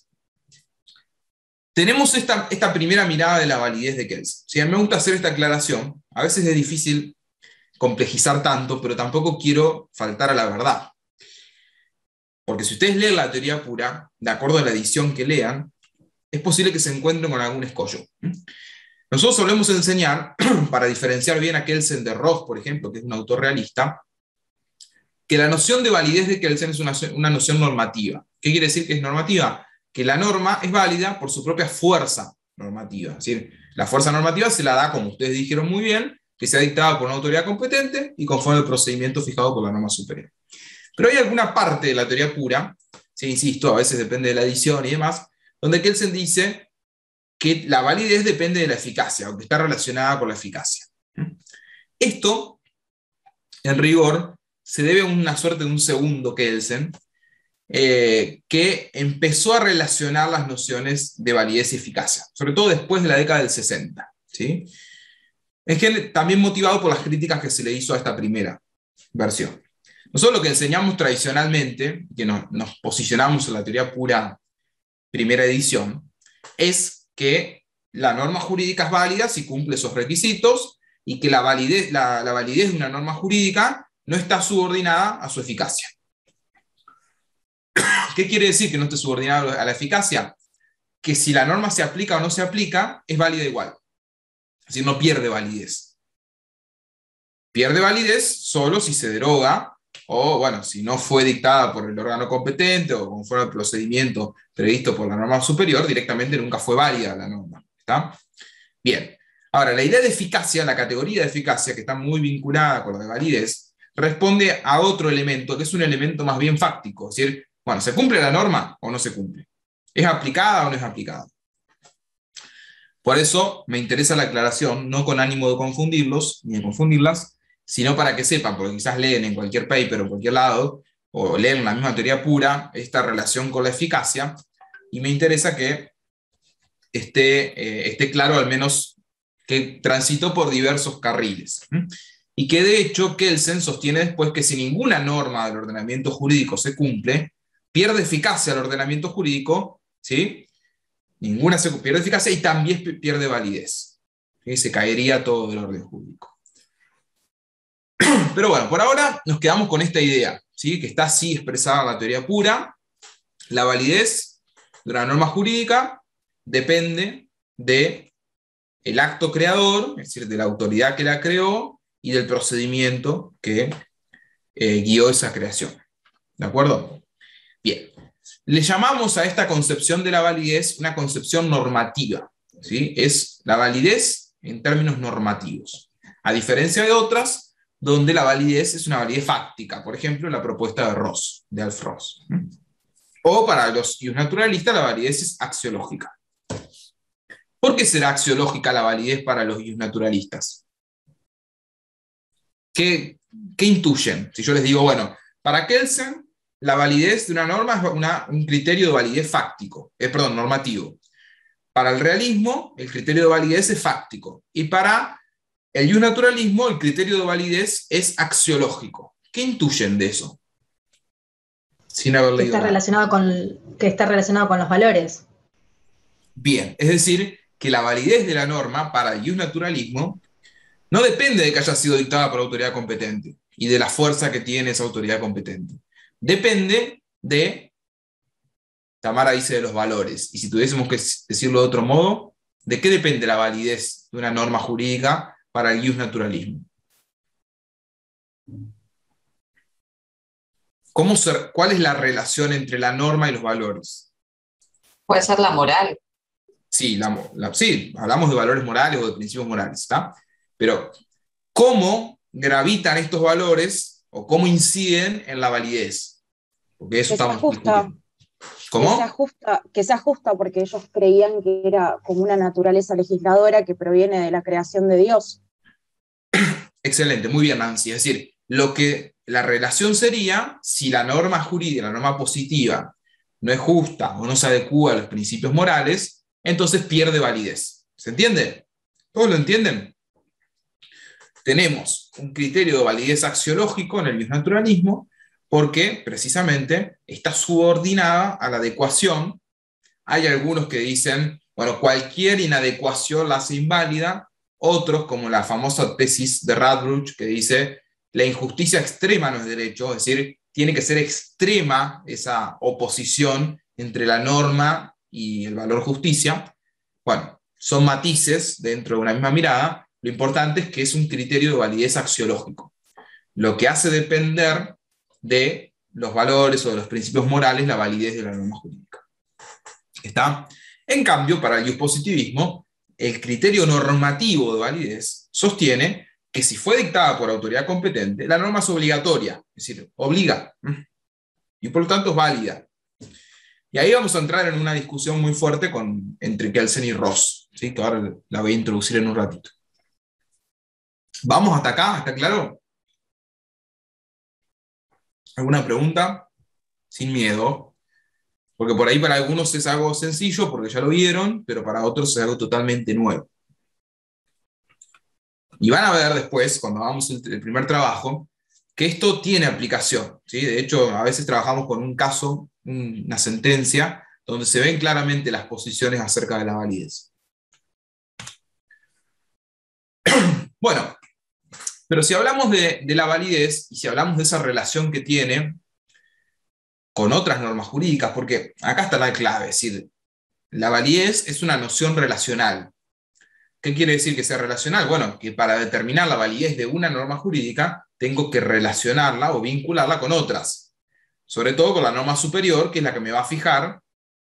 tenemos esta primera mirada de la validez de Kelsen. ¿Sí? A mí me gusta hacer esta aclaración. A veces es difícil complejizar tanto, pero tampoco quiero faltar a la verdad. Porque si ustedes leen la teoría pura, de acuerdo a la edición que lean, es posible que se encuentren con algún escollo. Nosotros solemos enseñar, para diferenciar bien a Kelsen de Roth, por ejemplo, que es un autor realista, que la noción de validez de Kelsen es una noción normativa. ¿Qué quiere decir que es normativa? Que la norma es válida por su propia fuerza normativa. Es decir, la fuerza normativa se la da, como ustedes dijeron muy bien, que sea dictada por una autoridad competente y conforme al procedimiento fijado por la norma superior. Pero hay alguna parte de la teoría pura, sí, insisto, a veces depende de la edición y demás, donde Kelsen dice que la validez depende de la eficacia, o que está relacionada con la eficacia. Esto, en rigor, se debe a una suerte de un segundo Kelsen, que empezó a relacionar las nociones de validez y eficacia, sobre todo después de la década del 60. ¿Sí? Es que también motivado por las críticas que se le hizo a esta primera versión. Nosotros lo que enseñamos tradicionalmente, que nos posicionamos en la teoría pura primera edición, es que la norma jurídica es válida si cumple esos requisitos y que la validez de una norma jurídica no está subordinada a su eficacia. ¿Qué quiere decir que no esté subordinada a la eficacia? Que si la norma se aplica o no se aplica, es válida igual. Es decir, no pierde validez. Pierde validez solo si se deroga, o bueno, si no fue dictada por el órgano competente o conforme al procedimiento previsto por la norma superior, directamente nunca fue válida la norma. ¿Está? Bien. Ahora, la idea de eficacia, la categoría de eficacia, que está muy vinculada con la de validez, responde a otro elemento, que es un elemento más bien fáctico. Es decir, bueno, ¿se cumple la norma o no se cumple? ¿Es aplicada o no es aplicada? Por eso me interesa la aclaración, no con ánimo de confundirlos, ni de confundirlas, sino para que sepan, porque quizás leen en cualquier paper o en cualquier lado, o leen la misma teoría pura, esta relación con la eficacia, y me interesa que esté claro al menos que transitó por diversos carriles. Y que de hecho Kelsen sostiene después que si ninguna norma del ordenamiento jurídico se cumple, pierde eficacia el ordenamiento jurídico, ¿sí? Ninguna pierde eficacia y también pierde validez. ¿Sí? Se caería todo del orden jurídico. Pero bueno, por ahora nos quedamos con esta idea, ¿sí? Que está así expresada en la teoría pura. La validez de una norma jurídica depende del acto creador, es decir, de la autoridad que la creó y del procedimiento que guió esa creación. ¿De acuerdo? Bien. Le llamamos a esta concepción de la validez una concepción normativa, ¿sí? Es la validez en términos normativos, a diferencia de otras donde la validez es una validez fáctica, por ejemplo la propuesta de Ross, de Alf Ross. O para los naturalistas la validez es axiológica. ¿Por qué será axiológica la validez para los naturalistas? ¿Qué intuyen? Si yo les digo, bueno, para Kelsen la validez de una norma es un criterio de validez fáctico, normativo. Para el realismo, el criterio de validez es fáctico. Y para el naturalismo, el criterio de validez es axiológico. ¿Qué intuyen de eso? Sin haber leído nada. Que está relacionado con los valores. Bien, es decir, que la validez de la norma para el naturalismo no depende de que haya sido dictada por autoridad competente y de la fuerza que tiene esa autoridad competente. Depende de, Tamara dice de los valores, y si tuviésemos que decirlo de otro modo, ¿de qué depende la validez de una norma jurídica para el naturalismo? ¿Cuál es la relación entre la norma y los valores? Puede ser la moral. Sí, sí, hablamos de valores morales o de principios morales, ¿está? Pero, ¿cómo gravitan estos valores o cómo inciden en la validez? Porque eso estamos discutiendo. ¿Cómo? Que se ajusta porque ellos creían que era como una naturaleza legisladora que proviene de la creación de Dios. Excelente, muy bien, Nancy. Es decir, la relación sería si la norma jurídica, la norma positiva, no es justa o no se adecúa a los principios morales, entonces pierde validez. ¿Se entiende? ¿Todos lo entienden? Tenemos un criterio de validez axiológico en el naturalismo porque precisamente está subordinada a la adecuación. Hay algunos que dicen, bueno, cualquier inadecuación la hace inválida, otros, como la famosa tesis de Radbruch, que dice, la injusticia extrema no es derecho, es decir, tiene que ser extrema esa oposición entre la norma y el valor justicia. Bueno, son matices dentro de una misma mirada, lo importante es que es un criterio de validez axiológico, lo que hace depender de los valores o de los principios morales la validez de la norma jurídica. ¿Está? En cambio, para el positivismo, el criterio normativo de validez sostiene que si fue dictada por autoridad competente, la norma es obligatoria, es decir, obliga, y por lo tanto es válida. Y ahí vamos a entrar en una discusión muy fuerte entre Kelsen y Ross, ¿sí? Que ahora la voy a introducir en un ratito. ¿Vamos hasta acá? ¿Está claro? ¿Alguna pregunta? Sin miedo. Porque por ahí para algunos es algo sencillo, porque ya lo vieron, pero para otros es algo totalmente nuevo. Y van a ver después, cuando hagamos el primer trabajo, que esto tiene aplicación, ¿sí? De hecho, a veces trabajamos con un caso, una sentencia, donde se ven claramente las posiciones acerca de la validez. Bueno, pero si hablamos de la validez, y si hablamos de esa relación que tiene con otras normas jurídicas, porque acá está la clave, es decir, la validez es una noción relacional. ¿Qué quiere decir que sea relacional? Bueno, que para determinar la validez de una norma jurídica, tengo que relacionarla o vincularla con otras. Sobre todo con la norma superior, que es la que me va a fijar,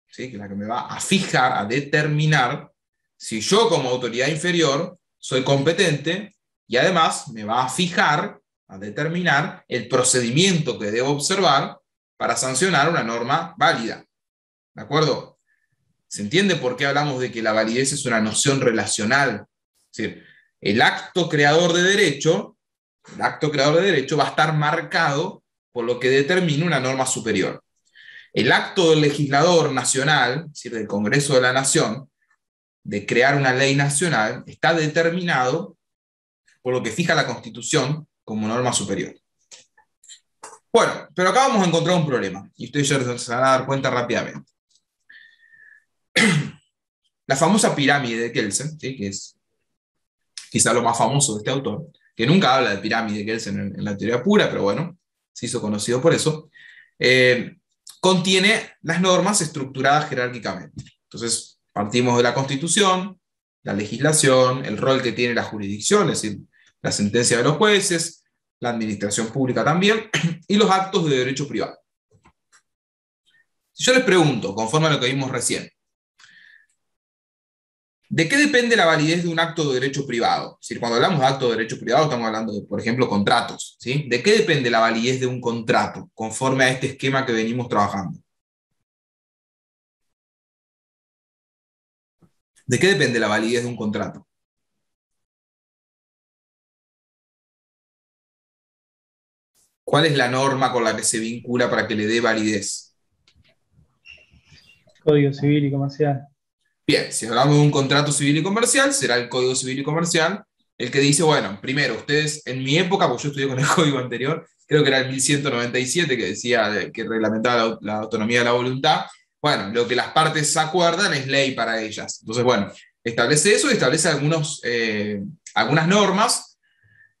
¿sí? Que es la que me va a fijar, a determinar si yo como autoridad inferior soy competente, y además me va a fijar, a determinar el procedimiento que debo observar para sancionar una norma válida. ¿De acuerdo? ¿Se entiende por qué hablamos de que la validez es una noción relacional? Es decir, el acto creador de derecho va a estar marcado por lo que determina una norma superior. El acto del legislador nacional, es decir, del Congreso de la Nación, de crear una ley nacional, está determinado por lo que fija la Constitución como norma superior. Bueno, pero acá vamos a encontrar un problema, y ustedes ya se van a dar cuenta rápidamente. La famosa pirámide de Kelsen, ¿sí? Que es quizá lo más famoso de este autor, que nunca habla de pirámide de Kelsen en la teoría pura, pero bueno, se hizo conocido por eso, contiene las normas estructuradas jerárquicamente. Entonces, partimos de la Constitución, la legislación, el rol que tiene la jurisdicción, es decir, la sentencia de los jueces, la administración pública también, y los actos de derecho privado. Si yo les pregunto, conforme a lo que vimos recién, ¿de qué depende la validez de un acto de derecho privado? Es decir, cuando hablamos de acto de derecho privado, estamos hablando de, por ejemplo, contratos, ¿sí? ¿De qué depende la validez de un contrato, conforme a este esquema que venimos trabajando? ¿De qué depende la validez de un contrato? ¿Cuál es la norma con la que se vincula para que le dé validez? Código civil y comercial. Bien, si hablamos de un contrato civil y comercial, será el Código Civil y Comercial el que dice, bueno, primero, ustedes, en mi época, porque yo estudié con el código anterior, creo que era el 1197, que decía que reglamentaba la autonomía de la voluntad, bueno, lo que las partes acuerdan es ley para ellas. Entonces, bueno, establece eso y establece algunas normas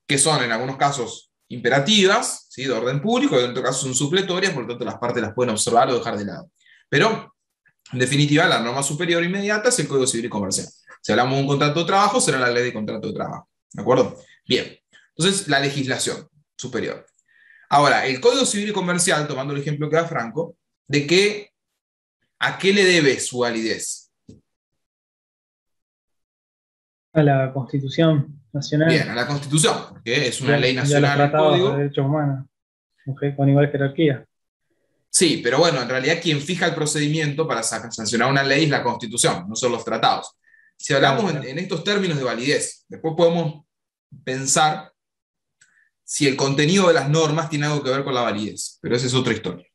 que son, en algunos casos, imperativas, ¿sí? De orden público, y en otros casos son supletorias, por lo tanto las partes las pueden observar o dejar de lado. Pero, en definitiva, la norma superior inmediata es el Código Civil y Comercial. Si hablamos de un contrato de trabajo, será la ley de contrato de trabajo. ¿De acuerdo? Bien. Entonces, la legislación superior. Ahora, el Código Civil y Comercial, tomando el ejemplo que da Franco, ¿a qué le debe su validez? A la Constitución Nacional. Bien, a la Constitución, porque es una ley Y a nacional. los El tratados código. de derechos humanos, con igual jerarquía. Sí, pero bueno, en realidad quien fija el procedimiento para sancionar una ley es la Constitución, no son los tratados. Si hablamos en estos términos de validez, después podemos pensar si el contenido de las normas tiene algo que ver con la validez, pero esa es otra historia.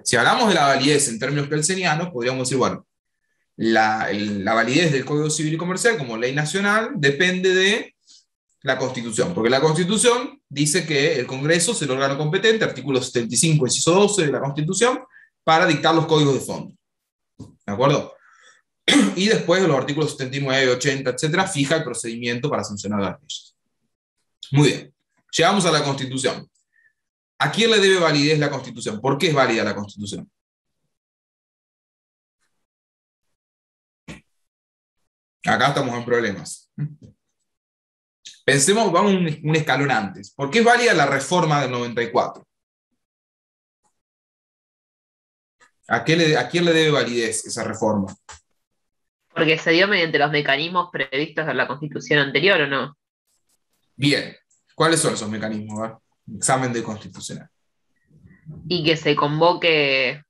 Si hablamos de la validez en términos kelsenianos, podríamos decir, bueno, la validez del Código Civil y Comercial como ley nacional depende de la Constitución, porque la Constitución dice que el Congreso es el órgano competente, artículo 75, inciso 12 de la Constitución, para dictar los códigos de fondo. ¿De acuerdo? Y después de los artículos 79, 80, etcétera, fija el procedimiento para sancionar las leyes. Muy bien. Llegamos a la Constitución. ¿A quién le debe validez la Constitución? ¿Por qué es válida la Constitución? Acá estamos en problemas. Pensemos, vamos un escalón antes. ¿Por qué es válida la reforma del 94? ¿A quién le debe validez esa reforma? Porque se dio mediante los mecanismos previstos en la Constitución anterior, ¿o no? Bien, ¿cuáles son esos mecanismos? ¿Va? Examen de constitucional. Y que se convoque,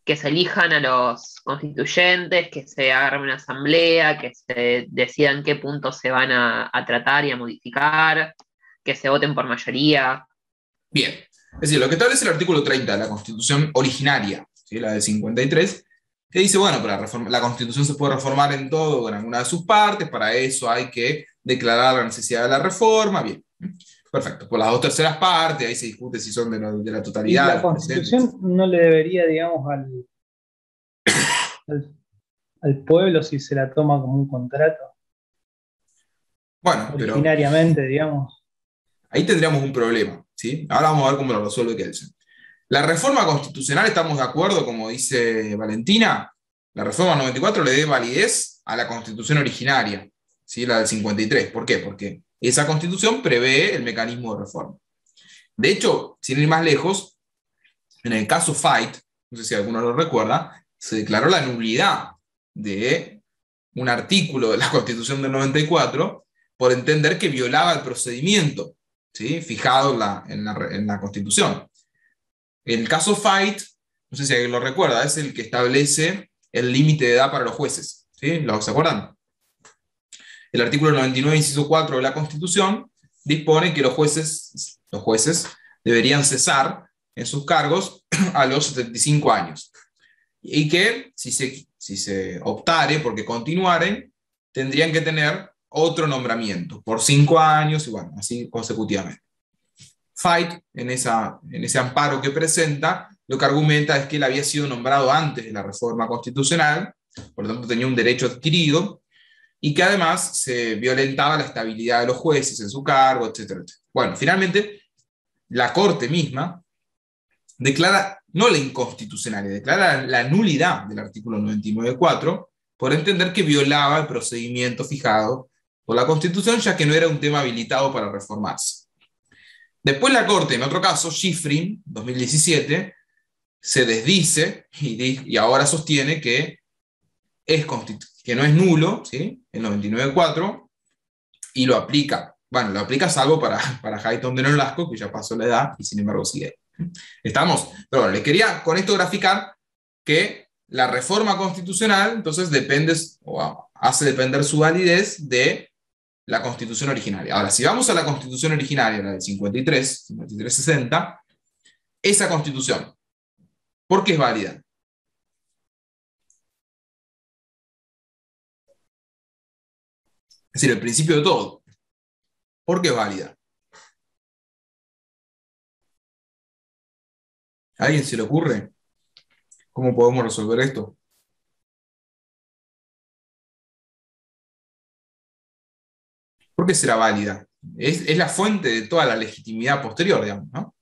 que se elijan a los constituyentes, que se haga una asamblea, que se decidan qué puntos se van a tratar y a modificar, que se voten por mayoría. Bien, es decir, lo que establece el artículo 30 de la Constitución originaria, ¿sí? La del 53, que dice, bueno, la Constitución se puede reformar en todo o en alguna de sus partes, para eso hay que declarar la necesidad de la reforma, bien, perfecto. Por las 2/3 partes, ahí se discute si son de la Y totalidad. la Constitución no le debería, digamos, al pueblo, si se la toma como un contrato, Bueno, pero originariamente, digamos. ahí tendríamos un problema, ¿sí? Ahora vamos a ver cómo lo resuelve Kelsen. La reforma constitucional, estamos de acuerdo, como dice Valentina, la reforma 94 le dé validez a la Constitución originaria, ¿sí? La del 53. ¿Por qué? Porque esa Constitución prevé el mecanismo de reforma. De hecho, sin ir más lejos, en el caso Fait, no sé si alguno lo recuerda, se declaró la nulidad de un artículo de la Constitución del 94 por entender que violaba el procedimiento, ¿sí? Fijado en la Constitución. El caso Fait, no sé si alguien lo recuerda, es el que establece el límite de edad para los jueces, ¿sí? ¿Se acuerdan? El artículo 99, inciso 4 de la Constitución dispone que los jueces deberían cesar en sus cargos a los 75 años. Y que, si se optare porque continuaren, tendrían que tener otro nombramiento por 5 años y bueno, así consecutivamente. Fait, en ese amparo que presenta, lo que argumenta es que él había sido nombrado antes de la reforma constitucional, por lo tanto tenía un derecho adquirido, y que además se violentaba la estabilidad de los jueces en su cargo, etcétera, etcétera. Bueno, finalmente, la Corte misma declara no la inconstitucionalidad, declara la nulidad del artículo 99.4 por entender que violaba el procedimiento fijado por la Constitución, ya que no era un tema habilitado para reformarse. Después la Corte, en otro caso, Schifrin, 2017, se desdice y ahora sostiene que no es nulo, ¿sí? El 99.4, y lo aplica. Bueno, lo aplica salvo para Hayton de Nolasco, que ya pasó la edad y sin embargo sigue. ¿Estamos? Pero bueno, les quería con esto graficar que la reforma constitucional entonces depende o hace depender su validez de la Constitución originaria. Ahora, si vamos a la Constitución originaria, la del 53-60, esa Constitución, ¿por qué es válida? Es decir, el principio de todo. ¿Por qué es válida? ¿A alguien se le ocurre? ¿Cómo podemos resolver esto? ¿Por qué será válida? Es la fuente de toda la legitimidad posterior, digamos, ¿no?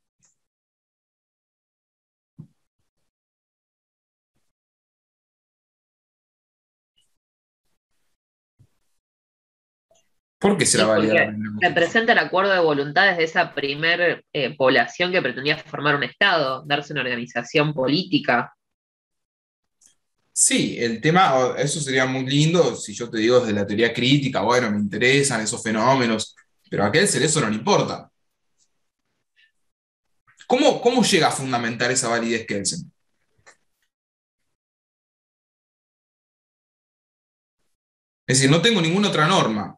¿Por qué será Sí, válida la porque primera Constitución? representa el acuerdo de voluntades de esa primer población que pretendía formar un Estado, darse una organización política. Sí, el tema, eso sería muy lindo si yo te digo desde la teoría crítica, bueno, me interesan esos fenómenos, pero a aquel eso no le importa. ¿Cómo llega a fundamentar esa validez Kelsen? Es decir, no tengo ninguna otra norma.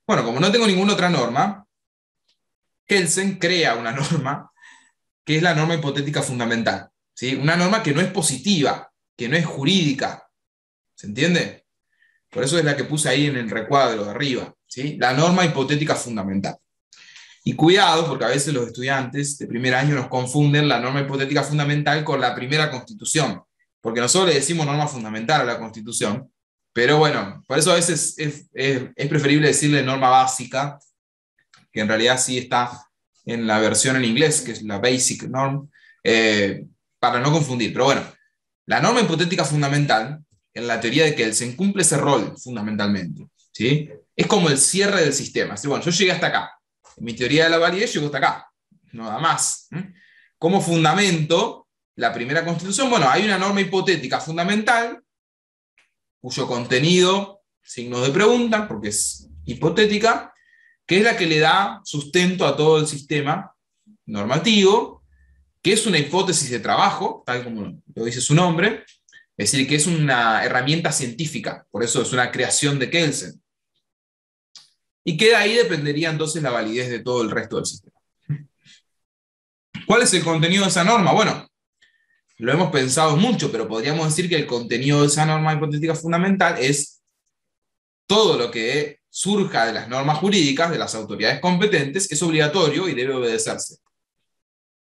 Bueno, como no tengo ninguna otra norma, Kelsen crea una norma que es la norma hipotética fundamental, ¿sí? Una norma que no es positiva, que no es jurídica. ¿Se entiende? Por eso es la que puse ahí en el recuadro de arriba, ¿sí? La norma hipotética fundamental. Y cuidado, porque a veces los estudiantes de primer año nos confunden la norma hipotética fundamental con la primera Constitución, porque nosotros le decimos norma fundamental a la Constitución, pero bueno, por eso a veces es preferible decirle norma básica, que en realidad sí está en la versión en inglés, que es la basic norm, para no confundir. Pero bueno, la norma hipotética fundamental, en la teoría de Kelsen, cumple ese rol fundamentalmente, ¿sí? Es como el cierre del sistema. Así, bueno, yo llegué hasta acá. En mi teoría de la validez llego hasta acá, nada más. Como fundamento la primera Constitución? Bueno, hay una norma hipotética fundamental, cuyo contenido, signos de pregunta, porque es hipotética, que es la que le da sustento a todo el sistema normativo, que es una hipótesis de trabajo, tal como lo dice su nombre, es decir, que es una herramienta científica, por eso es una creación de Kelsen. Y que de ahí dependería entonces la validez de todo el resto del sistema. ¿Cuál es el contenido de esa norma? Bueno, lo hemos pensado mucho, pero podríamos decir que el contenido de esa norma hipotética fundamental es todo lo que surja de las normas jurídicas de las autoridades competentes, es obligatorio y debe obedecerse.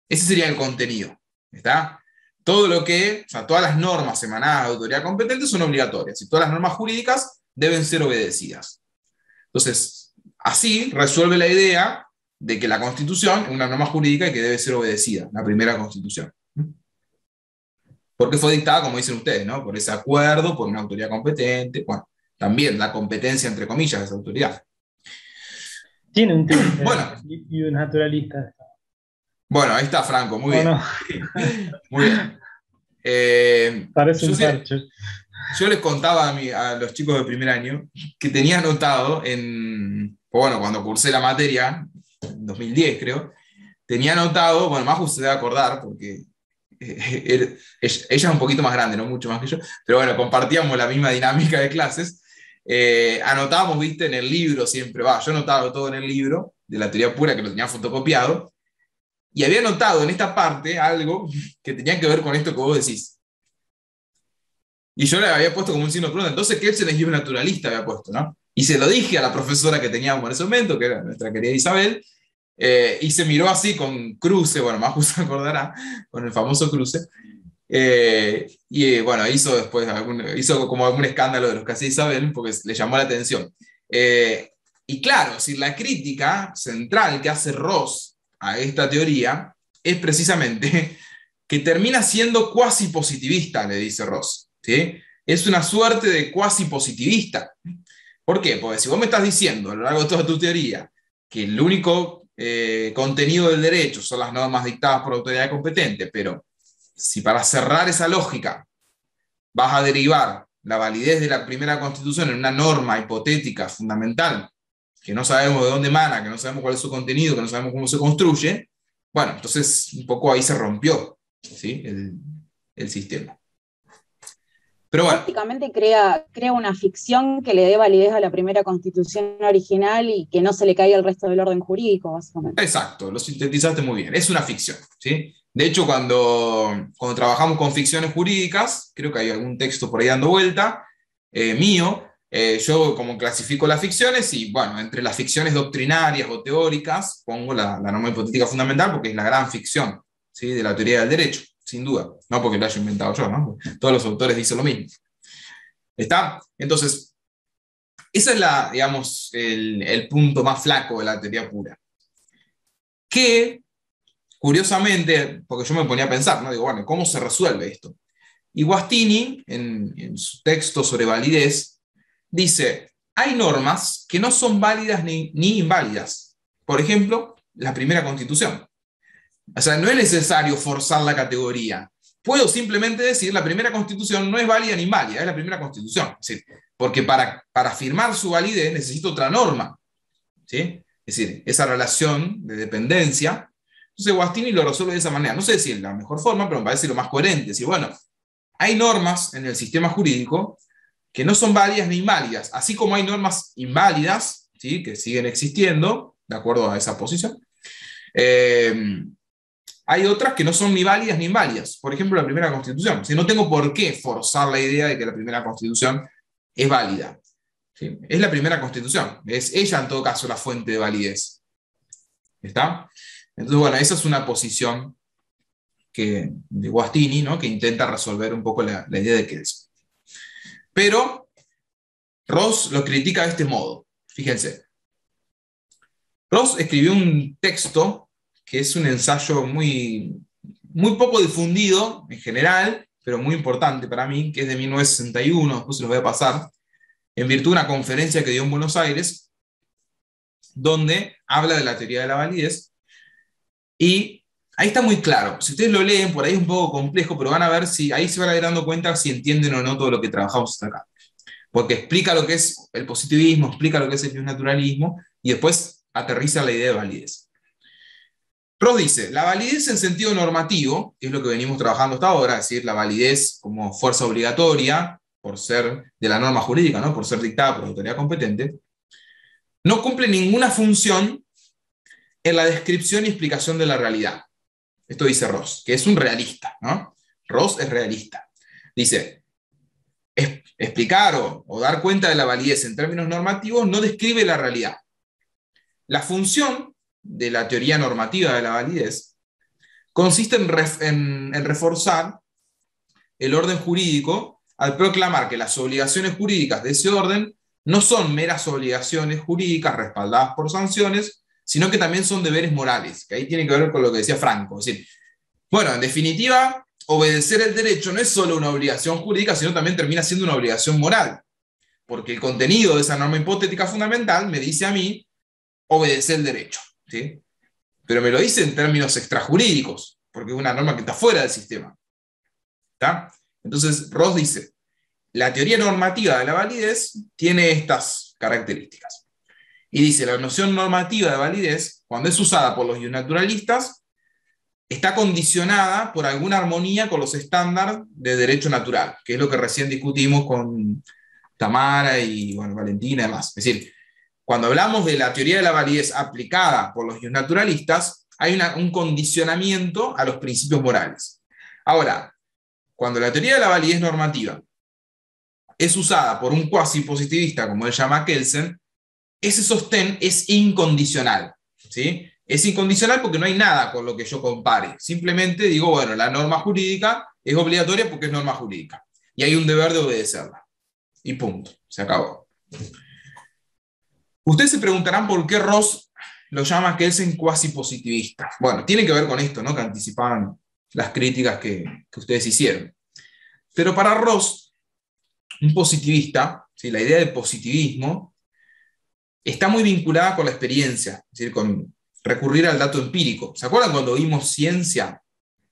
Ese sería el contenido. ¿Está? Todo lo que, o sea, todas las normas emanadas de autoridad competente son obligatorias y todas las normas jurídicas deben ser obedecidas. Entonces, así resuelve la idea de que la Constitución es una norma jurídica y que debe ser obedecida, la primera Constitución. Porque fue dictada, como dicen ustedes, ¿no? Por ese acuerdo, por una autoridad competente. Bueno, también la competencia, entre comillas, de esa autoridad. Tiene un tema Bueno. y un naturalista. Bueno, ahí está Franco, muy bien. No. Muy bien. Parece un parche. Yo les contaba a los chicos de primer año que tenía anotado bueno, cuando cursé la materia, en 2010 creo, tenía anotado, bueno, Maju se debe acordar, porque ella es un poquito más grande, no mucho más que yo, pero bueno, compartíamos la misma dinámica de clases. Anotábamos, viste, en el libro siempre, yo anotaba todo en el libro de la teoría pura, que lo tenía fotocopiado, y había notado en esta parte algo que tenía que ver con esto que vos decís. Y yo le había puesto como un signo de pregunta. Entonces, Kelsen es libre naturalista, había puesto, ¿no? Y se lo dije a la profesora que teníamos en ese momento, que era nuestra querida Isabel, y se miró así con cruce, bueno, Maju se acordará, con el famoso cruce, y bueno, hizo después hizo como algún escándalo de los que hacía Isabel, porque le llamó la atención. Y claro, si la crítica central que hace Ross a esta teoría es precisamente que termina siendo cuasi positivista, le dice Ross. ¿Sí? Es una suerte de cuasi positivista. ¿Por qué? Porque si vos me estás diciendo a lo largo de toda tu teoría que el único contenido del derecho son las normas dictadas por autoridad competente, pero si para cerrar esa lógica vas a derivar la validez de la primera Constitución en una norma hipotética fundamental, que no sabemos de dónde emana, que no sabemos cuál es su contenido, que no sabemos cómo se construye, bueno, entonces un poco ahí se rompió, ¿sí? el sistema. Pero bueno. Básicamente crea una ficción que le dé validez a la primera Constitución original y que no se le caiga el resto del orden jurídico, básicamente. Exacto, lo sintetizaste muy bien. Es una ficción, ¿sí? De hecho, cuando trabajamos con ficciones jurídicas, creo que hay algún texto por ahí dando vuelta, mío, yo como clasifico las ficciones y, bueno, entre las ficciones doctrinarias o teóricas, pongo la norma hipotética fundamental porque es la gran ficción, ¿sí? De la teoría del derecho. Sin duda, no porque lo haya inventado yo, ¿no? Todos los autores dicen lo mismo. ¿Está? Entonces, ese es digamos, el punto más flaco de la teoría pura. Que, curiosamente, porque yo me ponía a pensar, ¿no? Digo, bueno, ¿cómo se resuelve esto? Y Guastini, en su texto sobre validez, dice, hay normas que no son válidas ni inválidas. Por ejemplo, la primera Constitución. O sea, no es necesario forzar la categoría. Puedo simplemente decir, la primera Constitución no es válida ni inválida, es la primera Constitución. Es decir, porque para afirmar su validez necesito otra norma. ¿Sí? Es decir, esa relación de dependencia. Entonces Guastini lo resuelve de esa manera. No sé si es la mejor forma, pero me parece lo más coherente. Es decir, bueno, hay normas en el sistema jurídico que no son válidas ni inválidas, así como hay normas inválidas, ¿sí? Que siguen existiendo, de acuerdo a esa posición. Hay otras que no son ni válidas ni inválidas. Por ejemplo, la primera Constitución. Si no tengo por qué forzar la idea de que la primera Constitución es válida. ¿Sí? Es la primera Constitución. Es ella, en todo caso, la fuente de validez. ¿Está? Entonces, bueno, esa es una posición de Guastini, ¿no? Que intenta resolver un poco la idea de Kelsen. Pero Ross lo critica de este modo. Fíjense. Ross escribió un texto que es un ensayo muy poco difundido en general, pero muy importante para mí, que es de 1961, después se los voy a pasar, en virtud de una conferencia que dio en Buenos Aires, donde habla de la teoría de la validez, y Ahí está muy claro. Si ustedes lo leen, por ahí es un poco complejo, pero van a ver si ahí se van a ir dando cuenta si entienden o no todo lo que trabajamos hasta acá. Porque explica lo que es el positivismo, explica lo que es el naturalismo, y después aterriza la idea de validez. Ross dice, la validez en sentido normativo, que es lo que venimos trabajando hasta ahora, es decir, la validez como fuerza obligatoria, por ser de la norma jurídica, ¿no? Por ser dictada por la autoridad competente, no cumple ninguna función en la descripción y explicación de la realidad. Esto dice Ross, que es un realista, ¿no? Ross es realista. Dice, explicar o dar cuenta de la validez en términos normativos no describe la realidad. La función de la teoría normativa de la validez consiste en reforzar el orden jurídico al proclamar que las obligaciones jurídicas de ese orden no son meras obligaciones jurídicas respaldadas por sanciones, sino que también son deberes morales, que ahí tiene que ver con lo que decía Franco. Es decir, bueno, en definitiva, obedecer el derecho no es solo una obligación jurídica, sino también termina siendo una obligación moral, porque el contenido de esa norma hipotética fundamental me dice a mí obedecer el derecho, ¿sí? Pero me lo dice en términos extrajurídicos, porque es una norma que está fuera del sistema. ¿Está? Entonces, Ross dice, la teoría normativa de la validez tiene estas características. Y dice, la noción normativa de validez, cuando es usada por los naturalistas, está condicionada por alguna armonía con los estándares de derecho natural, que es lo que recién discutimos con Tamara y bueno, Valentina y demás. Es decir, cuando hablamos de la teoría de la validez aplicada por los naturalistas, hay un condicionamiento a los principios morales. Ahora, cuando la teoría de la validez normativa es usada por un cuasi positivista, como él llama Kelsen, ese sostén es incondicional, ¿sí? Es incondicional porque no hay nada con lo que yo compare. Simplemente digo, bueno, la norma jurídica es obligatoria porque es norma jurídica. Y hay un deber de obedecerla. Y punto. Se acabó. Ustedes se preguntarán por qué Ross lo llama Kelsen cuasi positivista. Bueno, tiene que ver con esto, ¿no? Que anticipaban las críticas que ustedes hicieron. Pero para Ross, un positivista, ¿sí? La idea de positivismo está muy vinculada con la experiencia, es decir, con recurrir al dato empírico. ¿Se acuerdan cuando vimos ciencia?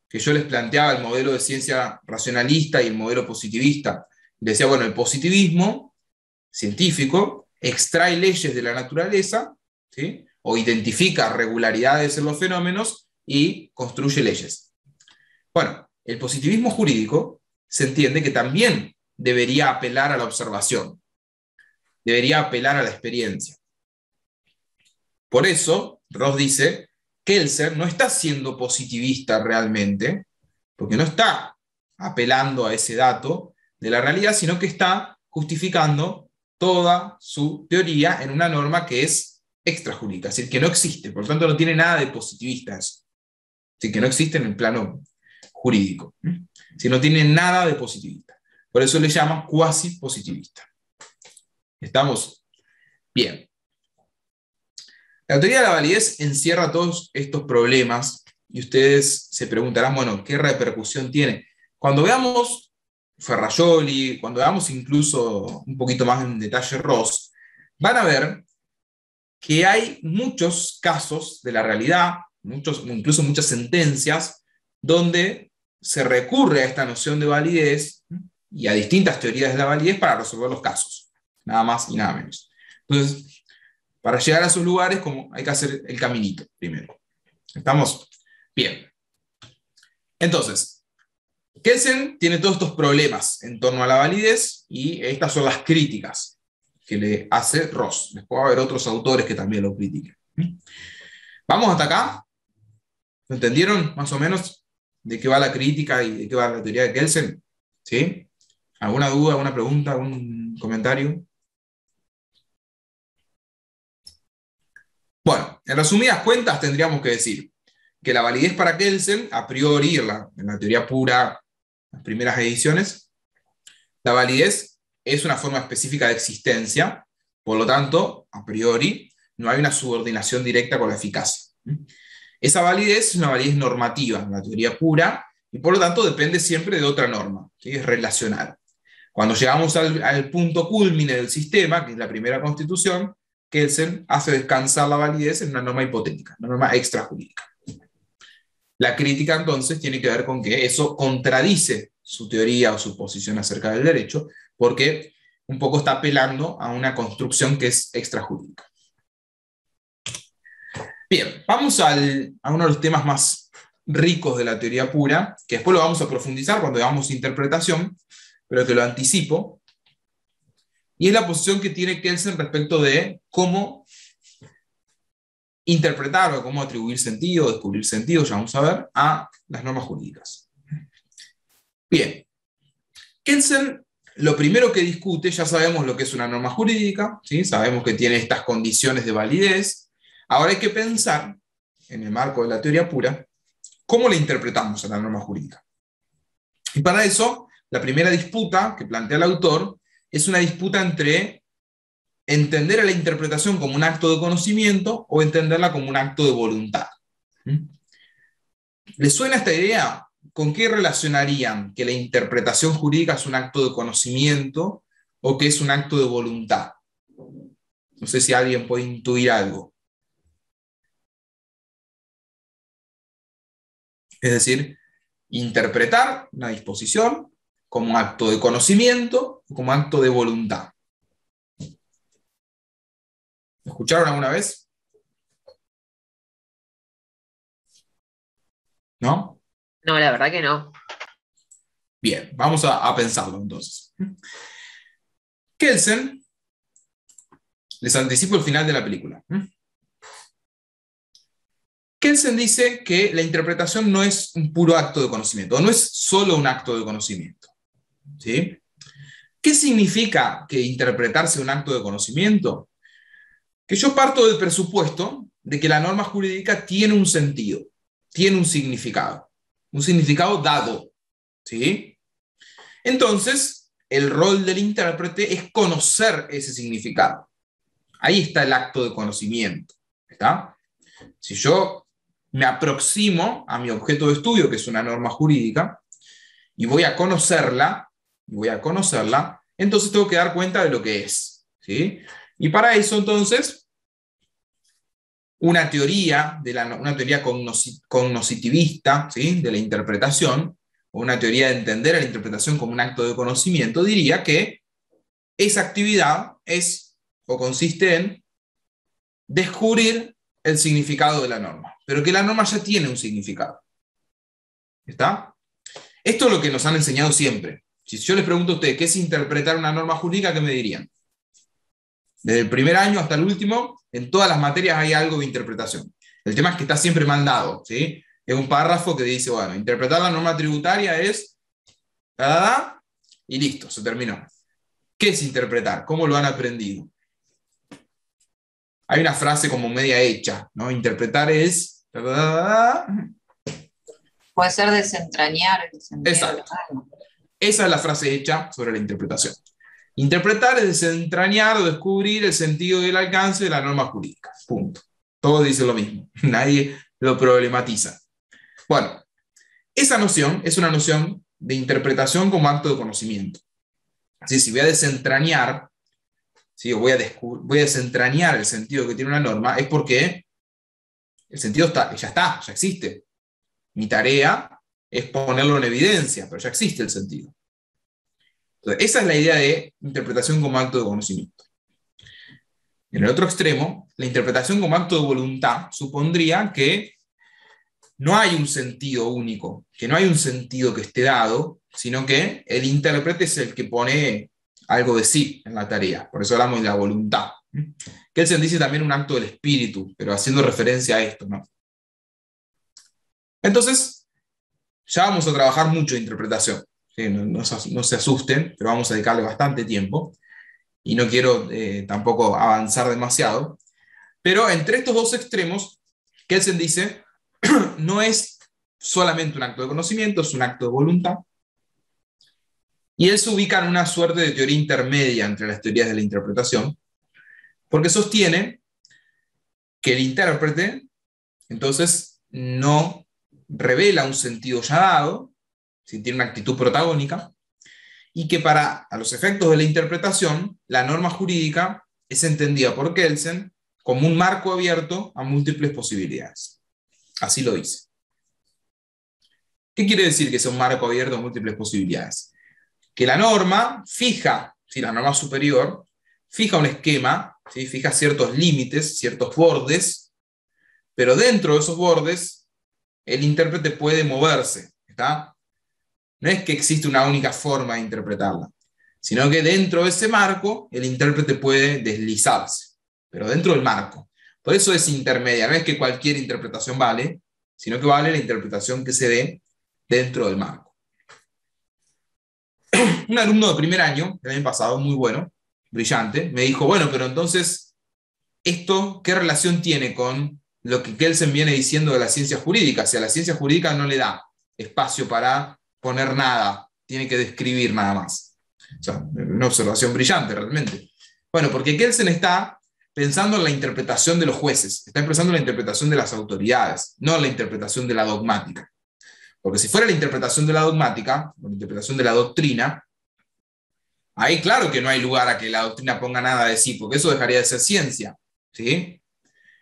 Que yo les planteaba el modelo de ciencia racionalista y el modelo positivista. Les decía, bueno, el positivismo científico extrae leyes de la naturaleza, ¿sí? O identifica regularidades en los fenómenos y construye leyes. Bueno, el positivismo jurídico se entiende que también debería apelar a la observación, debería apelar a la experiencia. Por eso, Ross dice, Kelsen no está siendo positivista realmente, porque no está apelando a ese dato de la realidad, sino que está justificando toda su teoría en una norma que es extrajurídica, es decir, que no existe, por lo tanto no tiene nada de positivista eso. Es decir, que no existe en el plano jurídico, si no tiene nada de positivista. Por eso le llaman cuasi positivista. ¿Estamos? Bien. La teoría de la validez encierra todos estos problemas y ustedes se preguntarán, bueno, ¿qué repercusión tiene? Cuando veamos Ferrajoli, cuando veamos incluso un poquito más en detalle Ross, van a ver que hay muchos casos de la realidad, incluso muchas sentencias, donde se recurre a esta noción de validez y a distintas teorías de la validez para resolver los casos, nada más y nada menos. Entonces, para llegar a esos lugares hay que hacer el caminito primero. ¿Estamos? Bien. Entonces, Kelsen tiene todos estos problemas en torno a la validez y estas son las críticas que le hace Ross. Después va a haber otros autores que también lo critiquen. ¿Vamos hasta acá? ¿Lo entendieron más o menos de qué va la crítica y de qué va la teoría de Kelsen? ¿Sí? ¿Alguna duda, alguna pregunta, algún comentario? Bueno, en resumidas cuentas tendríamos que decir que la validez para Kelsen, a priori, en la teoría pura, las primeras ediciones, la validez es una forma específica de existencia, por lo tanto, a priori, no hay una subordinación directa con la eficacia. Esa validez es una validez normativa en la teoría pura, y por lo tanto depende siempre de otra norma, ¿sí? Es relacional. Cuando llegamos al punto cúlmine del sistema, que es la primera constitución, Kelsen hace descansar la validez en una norma hipotética, una norma extrajurídica. La crítica entonces tiene que ver con que eso contradice su teoría o su posición acerca del derecho, porque un poco está apelando a una construcción que es extrajurídica. Bien, vamos a uno de los temas más ricos de la teoría pura, que después lo vamos a profundizar cuando veamos interpretación, pero que lo anticipo, y es la posición que tiene Kelsen respecto de cómo interpretar o cómo atribuir sentido, descubrir sentido, ya vamos a ver, a las normas jurídicas. Bien, Kelsen lo primero que discute, ya sabemos lo que es una norma jurídica, ¿sí? Sabemos que tiene estas condiciones de validez. Ahora hay que pensar, en el marco de la teoría pura, cómo la interpretamos a la norma jurídica. Y para eso, la primera disputa que plantea el autor es una disputa entre entender a la interpretación como un acto de conocimiento o entenderla como un acto de voluntad. ¿Les suena esta idea? ¿Con qué relacionarían que la interpretación jurídica es un acto de conocimiento o que es un acto de voluntad? No sé si alguien puede intuir algo. Es decir, interpretar una disposición como acto de conocimiento o como acto de voluntad. ¿Lo escucharon alguna vez? ¿No? No, la verdad que no. Bien, vamos a pensarlo entonces. Kelsen, les anticipo el final de la película. Kelsen dice que la interpretación no es un puro acto de conocimiento, no es solo un acto de conocimiento. ¿Sí? ¿Qué significa que interpretar sea un acto de conocimiento? Que yo parto del presupuesto de que la norma jurídica tiene un sentido, tiene un significado dado. ¿Sí? Entonces, el rol del intérprete es conocer ese significado. Ahí está el acto de conocimiento. ¿Está? Si yo me aproximo a mi objeto de estudio, que es una norma jurídica, y voy a conocerla, entonces tengo que dar cuenta de lo que es. ¿Sí? Y para eso, entonces, una teoría cognoscitivista, ¿sí? De la interpretación, o una teoría de entender a la interpretación como un acto de conocimiento, diría que esa actividad es o consiste en descubrir el significado de la norma, pero que la norma ya tiene un significado. ¿Está? Esto es lo que nos han enseñado siempre. Si yo les pregunto a ustedes qué es interpretar una norma jurídica, ¿qué me dirían? Desde el primer año hasta el último, en todas las materias hay algo de interpretación. El tema es que está siempre mal dado, ¿sí? Es un párrafo que dice, bueno, interpretar la norma tributaria es... y listo, se terminó. ¿Qué es interpretar? ¿Cómo lo han aprendido? Hay una frase como media hecha, ¿no? Interpretar es... Puede ser desentrañar el sentido. Exacto. Esa es la frase hecha sobre la interpretación. Interpretar es desentrañar o descubrir el sentido y el alcance de la norma jurídica. Punto. Todos dicen lo mismo. Nadie lo problematiza. Bueno, esa noción es una noción de interpretación como acto de conocimiento. Así, si voy a desentrañar, ¿sí? O voy a desentrañar el sentido que tiene una norma, es porque el sentido ya existe. Mi tarea es ponerlo en evidencia, pero ya existe el sentido. Entonces, esa es la idea de interpretación como acto de conocimiento. En el otro extremo, la interpretación como acto de voluntad supondría que no hay un sentido único, que no hay un sentido que esté dado, sino que el intérprete es el que pone algo de sí en la tarea. Por eso hablamos de la voluntad. Kelsen dice también un acto del espíritu, pero haciendo referencia a esto, ¿no? Entonces, ya vamos a trabajar mucho de interpretación. ¿Sí? No se asusten, pero vamos a dedicarle bastante tiempo. Y no quiero tampoco avanzar demasiado. Pero entre estos dos extremos, Kelsen dice, no es solamente un acto de conocimiento, es un acto de voluntad. Y él se ubica en una suerte de teoría intermedia entre las teorías de la interpretación, porque sostiene que el intérprete, entonces, no revela un sentido ya dado, si tiene una actitud protagónica, y que a los efectos de la interpretación, la norma jurídica es entendida por Kelsen como un marco abierto a múltiples posibilidades. Así lo dice. ¿Qué quiere decir que sea un marco abierto a múltiples posibilidades? Que la norma fija, si la norma superior, fija un esquema, ¿sí? Fija ciertos límites, ciertos bordes, pero dentro de esos bordes el intérprete puede moverse, ¿está? No es que existe una única forma de interpretarla, sino que dentro de ese marco el intérprete puede deslizarse, pero dentro del marco. Por eso es intermedia, no es que cualquier interpretación vale, sino que vale la interpretación que se dé dentro del marco. Un alumno de primer año, el año pasado, muy bueno, brillante, me dijo, bueno, pero entonces, ¿esto qué relación tiene con lo que Kelsen viene diciendo de la ciencia jurídica? O sea, la ciencia jurídica no le da espacio para poner nada, tiene que describir nada más. O sea, una observación brillante realmente. Bueno, porque Kelsen está pensando en la interpretación de los jueces, está pensando en la interpretación de las autoridades, no en la interpretación de la dogmática. Porque si fuera la interpretación de la dogmática, o la interpretación de la doctrina, ahí claro que no hay lugar a que la doctrina ponga nada de sí, porque eso dejaría de ser ciencia, ¿sí?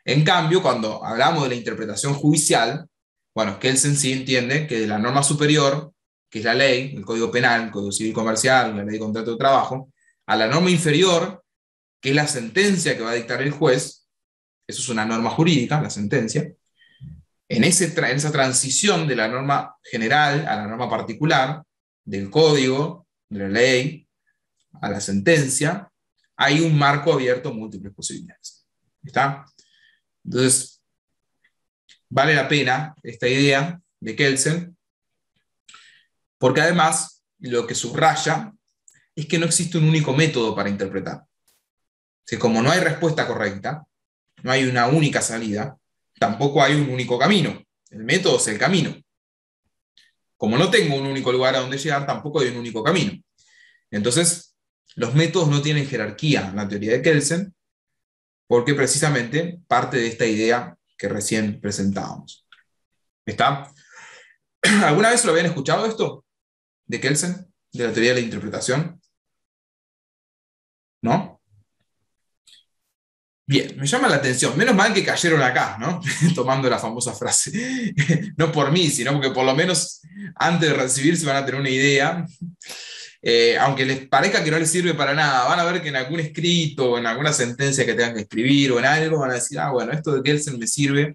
En cambio, cuando hablamos de la interpretación judicial, bueno, Kelsen sí entiende que de la norma superior, que es la ley, el Código Penal, el Código Civil Comercial, la Ley de Contrato de Trabajo, a la norma inferior, que es la sentencia que va a dictar el juez, eso es una norma jurídica, la sentencia, en esa transición de la norma general a la norma particular, del código, de la ley, a la sentencia, hay un marco abierto a múltiples posibilidades. ¿Está? Entonces, vale la pena esta idea de Kelsen, porque además lo que subraya es que no existe un único método para interpretar. O sea, como no hay respuesta correcta, no hay una única salida, tampoco hay un único camino. El método es el camino. Como no tengo un único lugar a donde llegar, tampoco hay un único camino. Entonces, los métodos no tienen jerarquía en la teoría de Kelsen, porque precisamente parte de esta idea que recién presentábamos. ¿Está? ¿Alguna vez lo habían escuchado esto de Kelsen, de la teoría de la interpretación? ¿No? Bien, me llama la atención. Menos mal que cayeron acá, ¿no? Tomando la famosa frase. No por mí, sino porque por lo menos antes de recibirse van a tener una idea. Aunque les parezca que no les sirve para nada, van a ver que en algún escrito o en alguna sentencia que tengan que escribir o en algo van a decir, ah, bueno, esto de Kelsen me sirve,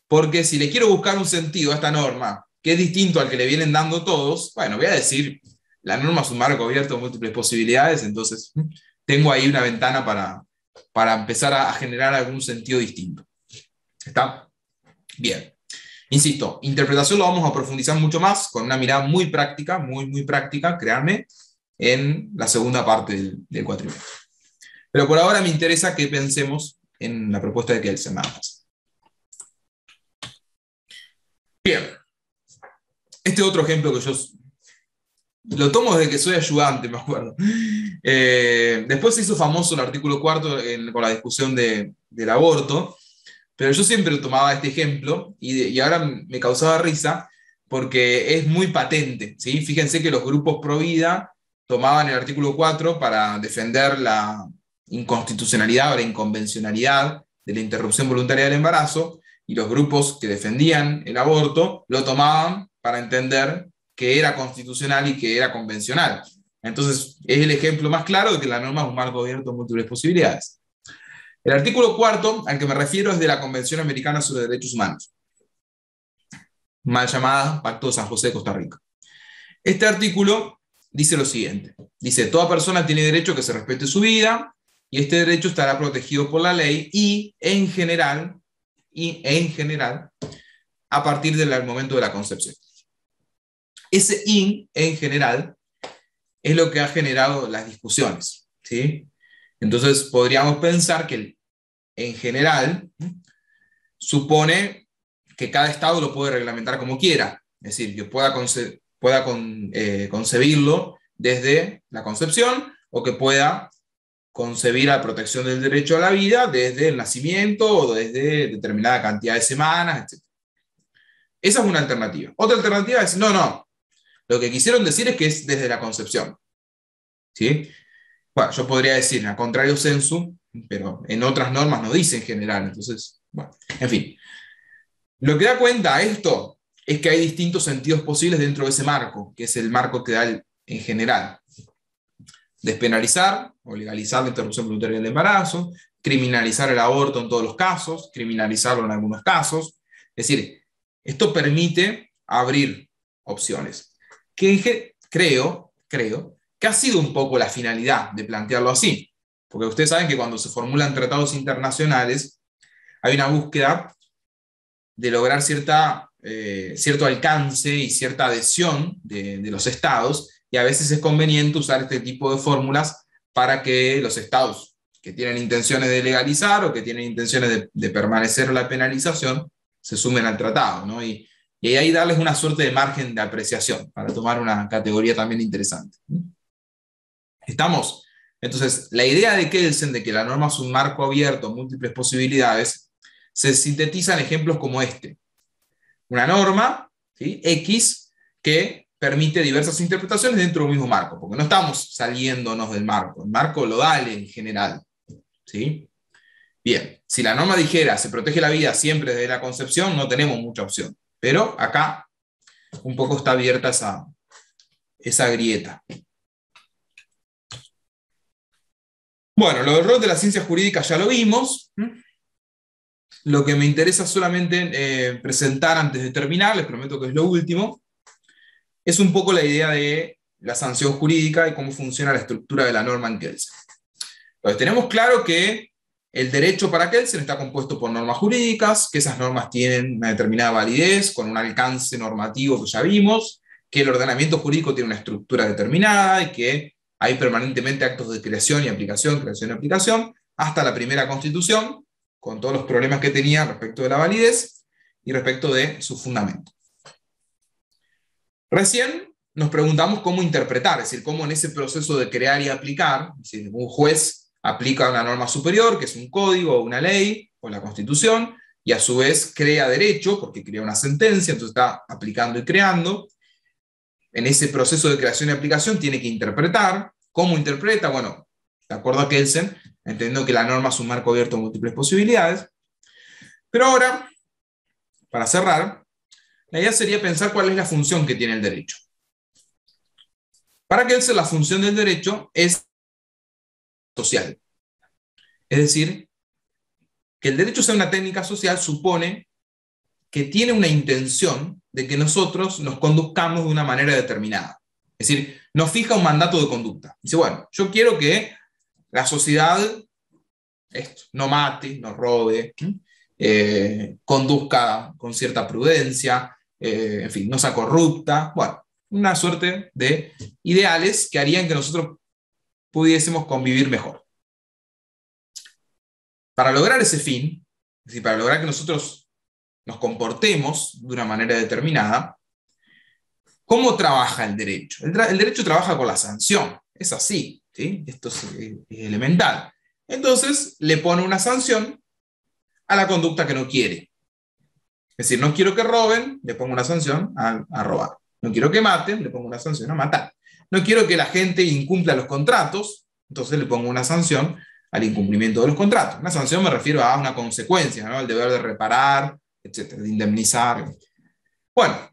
porque si le quiero buscar un sentido a esta norma, que es distinto al que le vienen dando todos, bueno, voy a decir, la norma es un marco abierto a múltiples posibilidades, entonces tengo ahí una ventana para empezar a generar algún sentido distinto. ¿Está? Bien. Insisto, interpretación lo vamos a profundizar mucho más con una mirada muy práctica, muy práctica, créanme, en la segunda parte del cuatrimestre. Pero por ahora me interesa que pensemos en la propuesta de Kelsen nada más. Bien. Este otro ejemplo que yo lo tomo desde que soy ayudante, me acuerdo. Después se hizo famoso el artículo 4 con la discusión del aborto, pero yo siempre tomaba este ejemplo y ahora me causaba risa porque es muy patente, ¿sí? Fíjense que los grupos pro vida tomaban el artículo 4 para defender la inconstitucionalidad o la inconvencionalidad de la interrupción voluntaria del embarazo, y los grupos que defendían el aborto lo tomaban para entender que era constitucional y que era convencional. Entonces, es el ejemplo más claro de que la norma es un marco abierto a múltiples posibilidades. El artículo 4 al que me refiero es de la Convención Americana sobre Derechos Humanos, mal llamada Pacto de San José de Costa Rica. Este artículo dice lo siguiente. Dice, toda persona tiene derecho a que se respete su vida, y este derecho estará protegido por la ley y, en general, a partir del momento de la concepción. Ese en general, es lo que ha generado las discusiones, ¿sí? Entonces, podríamos pensar que el en general supone que cada estado lo puede reglamentar como quiera. Es decir, que pueda concebirlo desde la concepción, o que pueda concebir la protección del derecho a la vida desde el nacimiento o desde determinada cantidad de semanas, etc. Esa es una alternativa. Otra alternativa es, no, lo que quisieron decir es que es desde la concepción. ¿Sí? Bueno, yo podría decir, a contrario sensu, pero en otras normas no dice en general. Entonces, bueno, en fin. Lo que da cuenta a esto es que hay distintos sentidos posibles dentro de ese marco, que es el marco que da en general. Despenalizar o legalizar la interrupción voluntaria del embarazo, criminalizar el aborto en todos los casos, criminalizarlo en algunos casos. Es decir, esto permite abrir opciones. Que creo que ha sido un poco la finalidad de plantearlo así. Porque ustedes saben que cuando se formulan tratados internacionales, hay una búsqueda de lograr cierto alcance y cierta adhesión de los estados, y a veces es conveniente usar este tipo de fórmulas para que los estados que tienen intenciones de legalizar o que tienen intenciones de permanecer en la penalización se sumen al tratado, ¿no? Y ahí darles una suerte de margen de apreciación para tomar una categoría también interesante. ¿Estamos? Entonces, la idea de Kelsen de que la norma es un marco abierto, múltiples posibilidades, se sintetiza en ejemplos como este. Una norma, ¿sí?, X, que permite diversas interpretaciones dentro de un mismo marco, porque no estamos saliéndonos del marco, el marco lo da en general, ¿sí? Bien, si la norma dijera se protege la vida siempre desde la concepción, no tenemos mucha opción, pero acá un poco está abierta esa grieta. Bueno, lo del rol de la ciencia jurídica ya lo vimos. Lo que me interesa solamente presentar antes de terminar, les prometo que es lo último, es un poco la idea de la sanción jurídica y cómo funciona la estructura de la norma en Kelsen. Entonces, tenemos claro que el derecho para Kelsen está compuesto por normas jurídicas, que esas normas tienen una determinada validez, con un alcance normativo que ya vimos, que el ordenamiento jurídico tiene una estructura determinada y que hay permanentemente actos de creación y aplicación, hasta la primera Constitución, con todos los problemas que tenía respecto de la validez y respecto de su fundamento. Recién nos preguntamos cómo interpretar, es decir, cómo en ese proceso de crear y aplicar, es decir, un juez aplica una norma superior, que es un código o una ley, o la Constitución, y a su vez crea derecho, porque crea una sentencia, entonces está aplicando y creando. En ese proceso de creación y aplicación tiene que interpretar. ¿Cómo interpreta? Bueno, de acuerdo a Kelsen, entendiendo que la norma es un marco abierto a múltiples posibilidades. Pero ahora, para cerrar, la idea sería pensar cuál es la función que tiene el derecho. Para Kelsen, la función del derecho es social. Es decir, que el derecho sea una técnica social supone que tiene una intención de que nosotros nos conduzcamos de una manera determinada. Es decir, nos fija un mandato de conducta. Dice, bueno, yo quiero que la sociedad no mate, no robe, conduzca con cierta prudencia, en fin, no sea corrupta. Bueno, una suerte de ideales que harían que nosotros pudiésemos convivir mejor. Para lograr ese fin, es decir, para lograr que nosotros nos comportemos de una manera determinada, ¿cómo trabaja el derecho? El derecho trabaja con la sanción, es así, ¿sí? Esto es elemental. Entonces le pone una sanción a la conducta que no quiere. Es decir, no quiero que roben, le pongo una sanción a robar. No quiero que maten, le pongo una sanción a matar. No quiero que la gente incumpla los contratos, entonces le pongo una sanción al incumplimiento de los contratos. Una sanción me refiero a una consecuencia, ¿no? El deber de reparar, etcétera, de indemnizar. Bueno,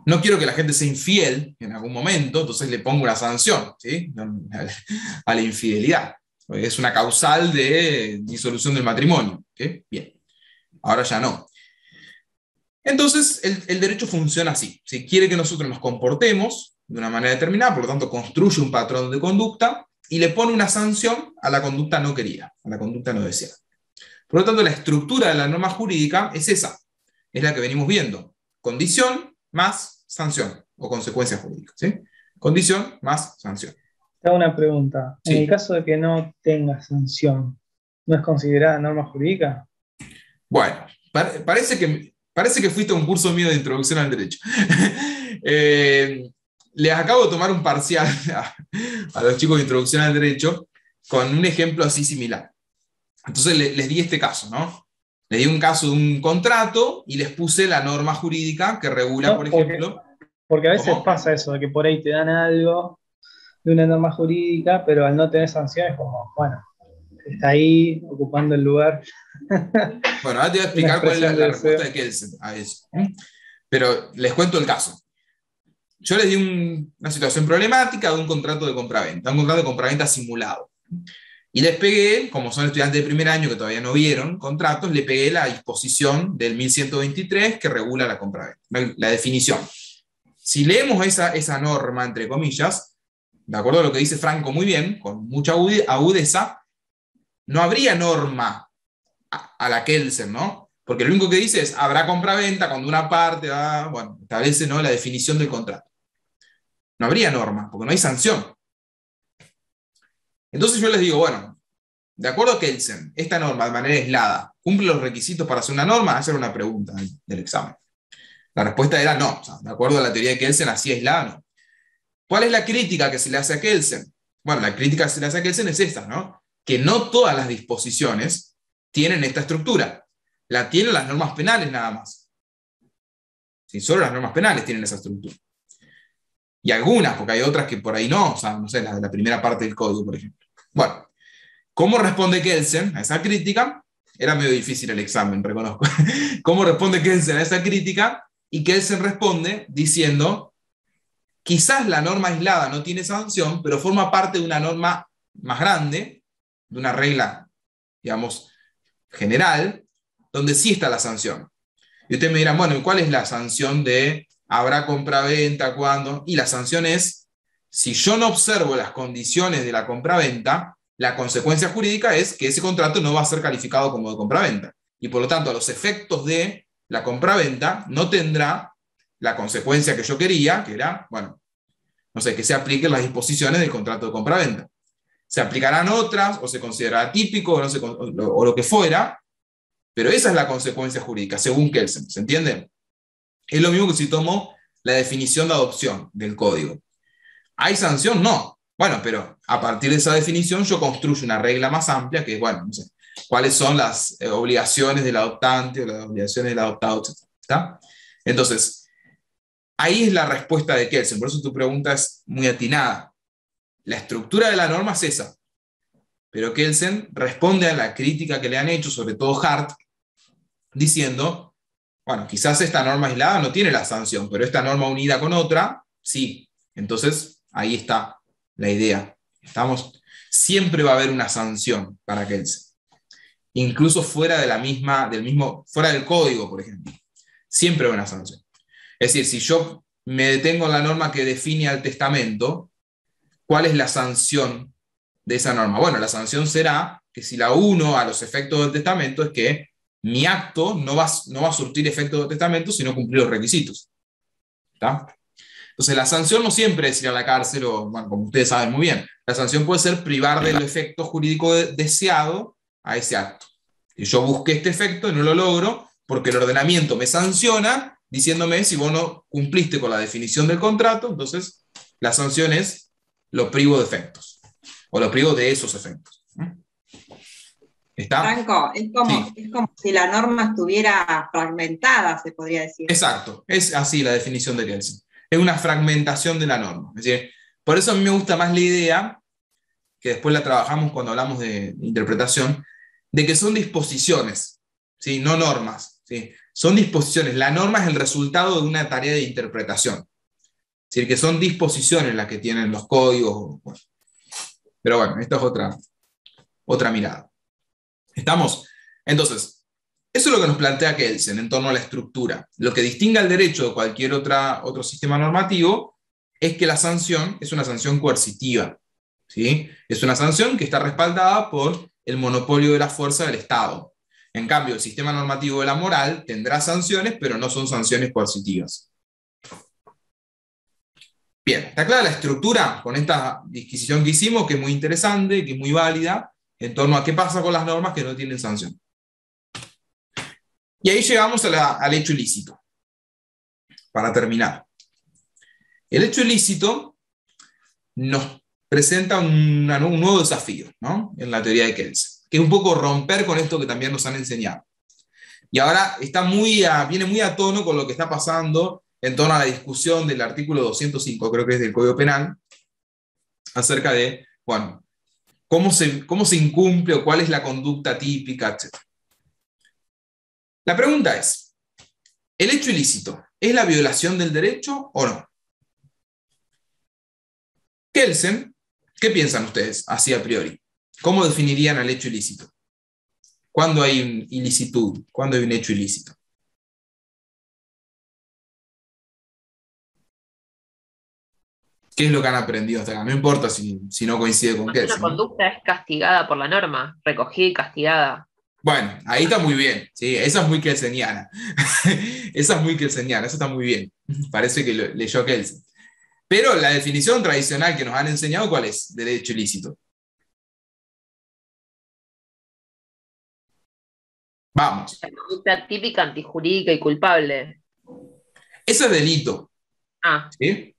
no quiero que la gente sea infiel en algún momento, entonces le pongo una sanción, ¿sí?, a la infidelidad. Es una causal de disolución del matrimonio. ¿Sí? Bien, ahora ya no. Entonces, el derecho funciona así. ¿Sí? Quiere que nosotros nos comportemos de una manera determinada, por lo tanto construye un patrón de conducta y le pone una sanción a la conducta no querida, a la conducta no deseada. Por lo tanto, la estructura de la norma jurídica es esa, es la que venimos viendo. Condición más sanción, o consecuencia jurídica. ¿Sí? Condición más sanción. Te hago una pregunta. Sí. En el caso de que no tenga sanción, ¿no es considerada norma jurídica? Bueno, parece que fuiste a un curso mío de introducción al derecho. Les acabo de tomar un parcial a los chicos de introducción al derecho con un ejemplo así similar. Entonces les di este caso, ¿no? Les di un caso de un contrato y les puse la norma jurídica que regula, No, por ejemplo... Porque a veces ¿Cómo? pasa eso, de que por ahí te dan algo de una norma jurídica, pero al no tener sanciones, como, bueno, está ahí ocupando el lugar Bueno, ahora te voy a explicar cuál es la respuesta de Kelsen a eso. Pero les cuento el caso. Yo les di una situación problemática de un contrato de compraventa, un contrato de compraventa simulado. Y les pegué, como son estudiantes de primer año que todavía no vieron contratos, le pegué la disposición del 1123 que regula la compraventa, la definición. Si leemos esa norma, entre comillas, de acuerdo a lo que dice Franco muy bien, con mucha agudeza, no habría norma a la Kelsen, ¿no? Porque lo único que dice es, habrá compraventa cuando una parte establece, ¿no?, la definición del contrato. No habría norma, porque no hay sanción. Entonces yo les digo, bueno, de acuerdo a Kelsen, esta norma de manera aislada, ¿cumple los requisitos para hacer una norma? Esa era una pregunta del examen. La respuesta era no, o sea, de acuerdo a la teoría de Kelsen, así aislada no. ¿Cuál es la crítica que se le hace a Kelsen? Bueno, la crítica que se le hace a Kelsen es esta, ¿no? Que no todas las disposiciones tienen esta estructura. La tienen las normas penales nada más. Sí, solo las normas penales tienen esa estructura. Y algunas, porque hay otras que por ahí no, o sea, no sé, la primera parte del código, por ejemplo. Bueno, ¿cómo responde Kelsen a esa crítica? Era medio difícil el examen, reconozco. ¿Cómo responde Kelsen a esa crítica? Y Kelsen responde diciendo, quizás la norma aislada no tiene sanción, pero forma parte de una norma más grande, de una regla, digamos, general, donde sí está la sanción. Y ustedes me dirán, bueno, ¿y cuál es la sanción de habrá compraventa, cuándo? Y la sanción es, si yo no observo las condiciones de la compraventa, la consecuencia jurídica es que ese contrato no va a ser calificado como de compraventa. Y por lo tanto, a los efectos de la compraventa no tendrá la consecuencia que yo quería, que era, bueno, no sé, que se apliquen las disposiciones del contrato de compraventa. Se aplicarán otras, o se considerará típico, o, no sé, o lo que fuera, pero esa es la consecuencia jurídica, según Kelsen, ¿se entiende? Es lo mismo que si tomo la definición de adopción del código. ¿Hay sanción? No. Bueno, pero a partir de esa definición yo construyo una regla más amplia que, bueno, no sé, cuáles son las obligaciones del adoptante o las obligaciones del adoptado, etc. ¿Está? Entonces, ahí es la respuesta de Kelsen, por eso tu pregunta es muy atinada. La estructura de la norma es esa, pero Kelsen responde a la crítica que le han hecho, sobre todo Hart, diciendo, bueno, quizás esta norma aislada no tiene la sanción, pero esta norma unida con otra, sí. Entonces, ahí está la idea. Siempre va a haber una sanción para Kelsen. Incluso fuera fuera del código, por ejemplo. Siempre va a haber una sanción. Es decir, si yo me detengo en la norma que define al testamento, ¿cuál es la sanción de esa norma? Bueno, la sanción será que si la uno a los efectos del testamento es que mi acto no va a surtir efectos del testamento si no cumplir los requisitos. ¿Está? Entonces la sanción no siempre es ir a la cárcel, o bueno, como ustedes saben muy bien, la sanción puede ser privar del efecto jurídico deseado a ese acto. Y yo busqué este efecto y no lo logro porque el ordenamiento me sanciona diciéndome si vos no cumpliste con la definición del contrato, entonces la sanción es lo privo de efectos, o lo privo de esos efectos. ¿Está? Franco, es como si la norma estuviera fragmentada, se podría decir. Exacto, es así la definición de Kelsen. Es una fragmentación de la norma. Es decir, por eso a mí me gusta más la idea, que después la trabajamos cuando hablamos de interpretación, de que son disposiciones, ¿sí? No normas, ¿sí? Son disposiciones. La norma es el resultado de una tarea de interpretación. Es decir, que son disposiciones las que tienen los códigos. Bueno. Pero bueno, esta es otra mirada. ¿Estamos? Entonces, eso es lo que nos plantea Kelsen en torno a la estructura. Lo que distingue al derecho de cualquier otro sistema normativo es que la sanción es una sanción coercitiva, ¿sí? Es una sanción que está respaldada por el monopolio de la fuerza del Estado. En cambio, el sistema normativo de la moral tendrá sanciones, pero no son sanciones coercitivas. Bien, está clara la estructura con esta disquisición que hicimos, que es muy interesante, que es muy válida, en torno a qué pasa con las normas que no tienen sanción. Y ahí llegamos al hecho ilícito, para terminar. El hecho ilícito nos presenta un nuevo desafío, ¿no? En la teoría de Kelsen, que es un poco romper con esto que también nos han enseñado. Y ahora viene muy a tono con lo que está pasando en torno a la discusión del artículo 205, creo que es del Código Penal, acerca de, bueno, cómo se incumple o cuál es la conducta típica, etc. La pregunta es, ¿el hecho ilícito es la violación del derecho o no? Kelsen, ¿qué piensan ustedes así a priori? ¿Cómo definirían al hecho ilícito? ¿Cuándo hay una ilicitud? ¿Cuándo hay un hecho ilícito? ¿Qué es lo que han aprendido hasta acá? No importa si no coincide con Cuando una Kelsen, ¿no? conducta es castigada por la norma, recogida y castigada. Bueno, ahí está muy bien, ¿sí? Esa es muy kelseniana. Esa es muy kelseniana, eso está muy bien. Parece que leyó Kelsen. Pero la definición tradicional que nos han enseñado, ¿cuál es? Del hecho ilícito. Vamos. La conducta típica, antijurídica y culpable. Eso es delito. Ah, ¿Sí?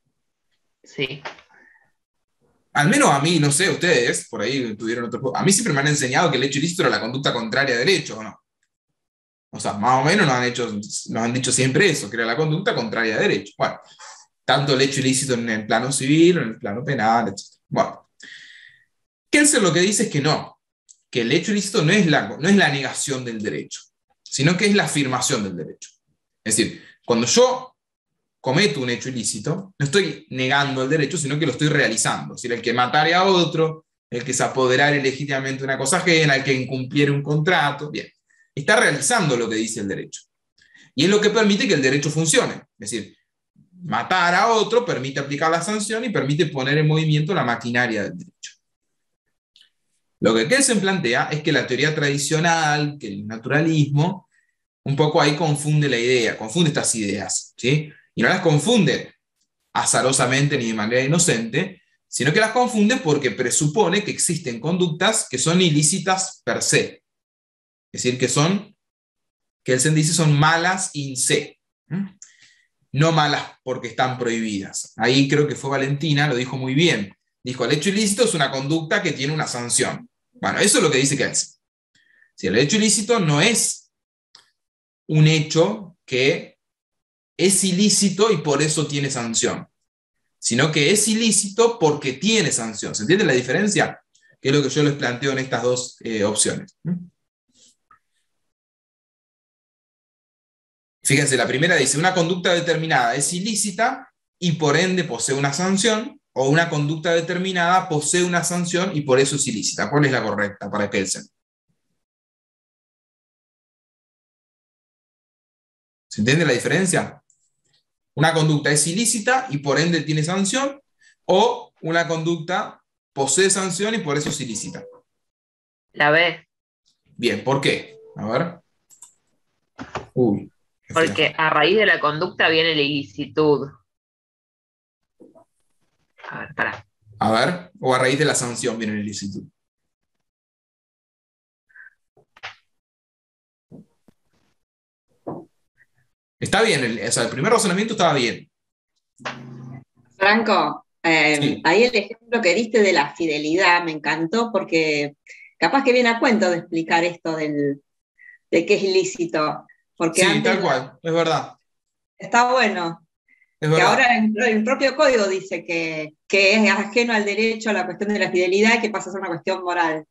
sí. Al menos a mí, no sé, ustedes, por ahí tuvieron otro... A mí siempre me han enseñado que el hecho ilícito era la conducta contraria a derecho, ¿o no? O sea, más o menos nos han dicho siempre eso, que era la conducta contraria a derecho. Bueno, tanto el hecho ilícito en el plano civil, en el plano penal, etc. Bueno, Kelsen lo que dice es que no, que el hecho ilícito no es la negación del derecho, sino que es la afirmación del derecho. Es decir, cuando yo cometo un hecho ilícito, no estoy negando el derecho, sino que lo estoy realizando. Es decir, el que matare a otro, el que se apoderare ilegítimamente de una cosa ajena, el que incumpliere un contrato, bien, está realizando lo que dice el derecho. Y es lo que permite que el derecho funcione. Es decir, matar a otro permite aplicar la sanción y permite poner en movimiento la maquinaria del derecho. Lo que Kelsen plantea es que la teoría tradicional, que el naturalismo, un poco ahí confunde la idea, confunde estas ideas, ¿sí? Y no las confunde azarosamente ni de manera inocente, sino que las confunde porque presupone que existen conductas que son ilícitas per se. Es decir, Kelsen dice, son malas in se. No malas porque están prohibidas. Ahí creo que fue Valentina, lo dijo muy bien. Dijo, el hecho ilícito es una conducta que tiene una sanción. Bueno, eso es lo que dice Kelsen. Si el hecho ilícito no es un hecho que es ilícito y por eso tiene sanción, sino que es ilícito porque tiene sanción. ¿Se entiende la diferencia? Que es lo que yo les planteo en estas dos opciones. Fíjense, la primera dice, una conducta determinada es ilícita y por ende posee una sanción, o una conducta determinada posee una sanción y por eso es ilícita. ¿Cuál es la correcta para Kelsen? ¿Se entiende la diferencia? Una conducta es ilícita y por ende tiene sanción, o una conducta posee sanción y por eso es ilícita. La B. Bien, ¿por qué? A ver. Uy. Porque a raíz de la conducta viene la ilicitud. A ver, pará. A ver, o a raíz de la sanción viene la ilicitud. Está bien, el primer razonamiento estaba bien. Franco, Sí. ahí el ejemplo que diste de la fidelidad me encantó porque capaz que viene a cuento de explicar esto de qué es ilícito. Porque Sí, antes tal cual, es verdad. está bueno. Es Que verdad. ahora el propio código dice que es ajeno al derecho a la cuestión de la fidelidad y que pasa a ser una cuestión moral.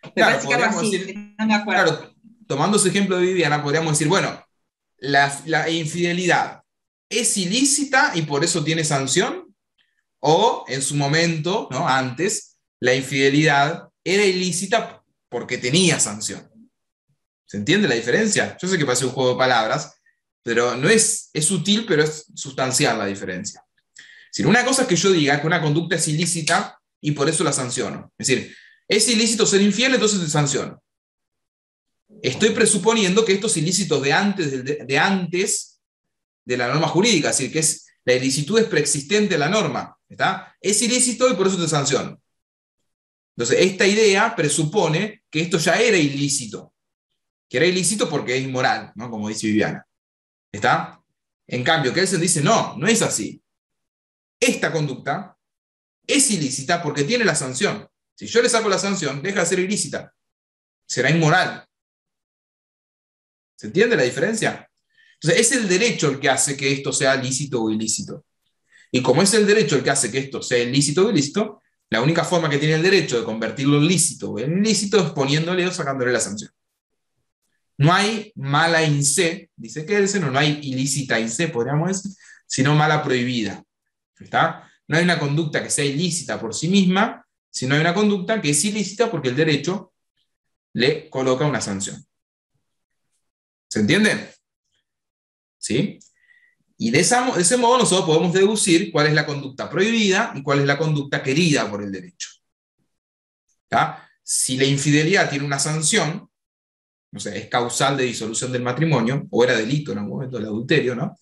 Me Claro, parece que algo podríamos así, decir, no me acuerdo. claro, tomando ese ejemplo de Viviana, podríamos decir, bueno, la infidelidad es ilícita y por eso tiene sanción, o en su momento, ¿no? Antes, la infidelidad era ilícita porque tenía sanción. ¿Se entiende la diferencia? Yo sé que parece un juego de palabras, pero no es sutil, pero es sustancial la diferencia. Es decir, una cosa es que yo diga que una conducta es ilícita y por eso la sanciono. Es decir, es ilícito ser infiel, entonces te sanciono. Estoy presuponiendo que estos ilícitos de antes de la norma jurídica, es decir, que la ilicitud es preexistente a la norma, ¿está? Es ilícito y por eso te sanciono. Entonces, esta idea presupone que esto ya era ilícito, que era ilícito porque es inmoral, ¿no? Como dice Viviana. ¿Está? En cambio, Kelsen dice, no, no es así. Esta conducta es ilícita porque tiene la sanción. Si yo le saco la sanción, deja de ser ilícita. Será inmoral. ¿Se entiende la diferencia? Entonces, es el derecho el que hace que esto sea lícito o ilícito. Y como es el derecho el que hace que esto sea ilícito o ilícito, la única forma que tiene el derecho de convertirlo en lícito o en ilícito es poniéndole o sacándole la sanción. No hay mala in se, dice Kelsen, o no hay ilícita in se, podríamos decir, sino mala prohibida. ¿Está? No hay una conducta que sea ilícita por sí misma, sino hay una conducta que es ilícita porque el derecho le coloca una sanción. ¿Se entiende? ¿Sí? Y de ese modo nosotros podemos deducir cuál es la conducta prohibida y cuál es la conducta querida por el derecho. ¿Está? Si la infidelidad tiene una sanción, o sea, es causal de disolución del matrimonio, o era delito en algún momento el adulterio, ¿no?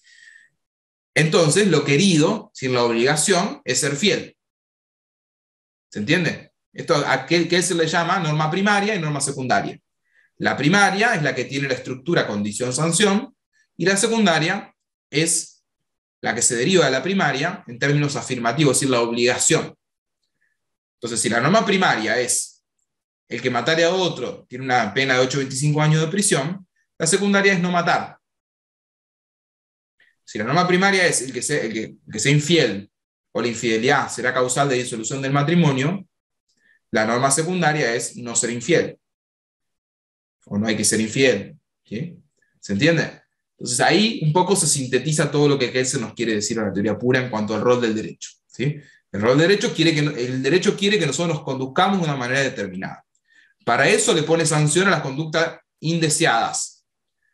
Entonces, lo querido, sin la obligación, es ser fiel. ¿Se entiende? Esto a qué se le llama norma primaria y norma secundaria. La primaria es la que tiene la estructura condición-sanción, y la secundaria es la que se deriva de la primaria en términos afirmativos, es decir, la obligación. Entonces, si la norma primaria es el que matare a otro tiene una pena de 8 a 25 años de prisión, la secundaria es no matar. Si la norma primaria es el que sea infiel o la infidelidad será causal de disolución del matrimonio, la norma secundaria es no ser infiel. O no hay que ser infiel. ¿Sí? ¿Se entiende? Entonces ahí un poco se sintetiza todo lo que Kelsen nos quiere decir en la teoría pura en cuanto al rol del derecho. ¿Sí? El derecho quiere que nosotros nos conduzcamos de una manera determinada. Para eso le pone sanción a las conductas indeseadas.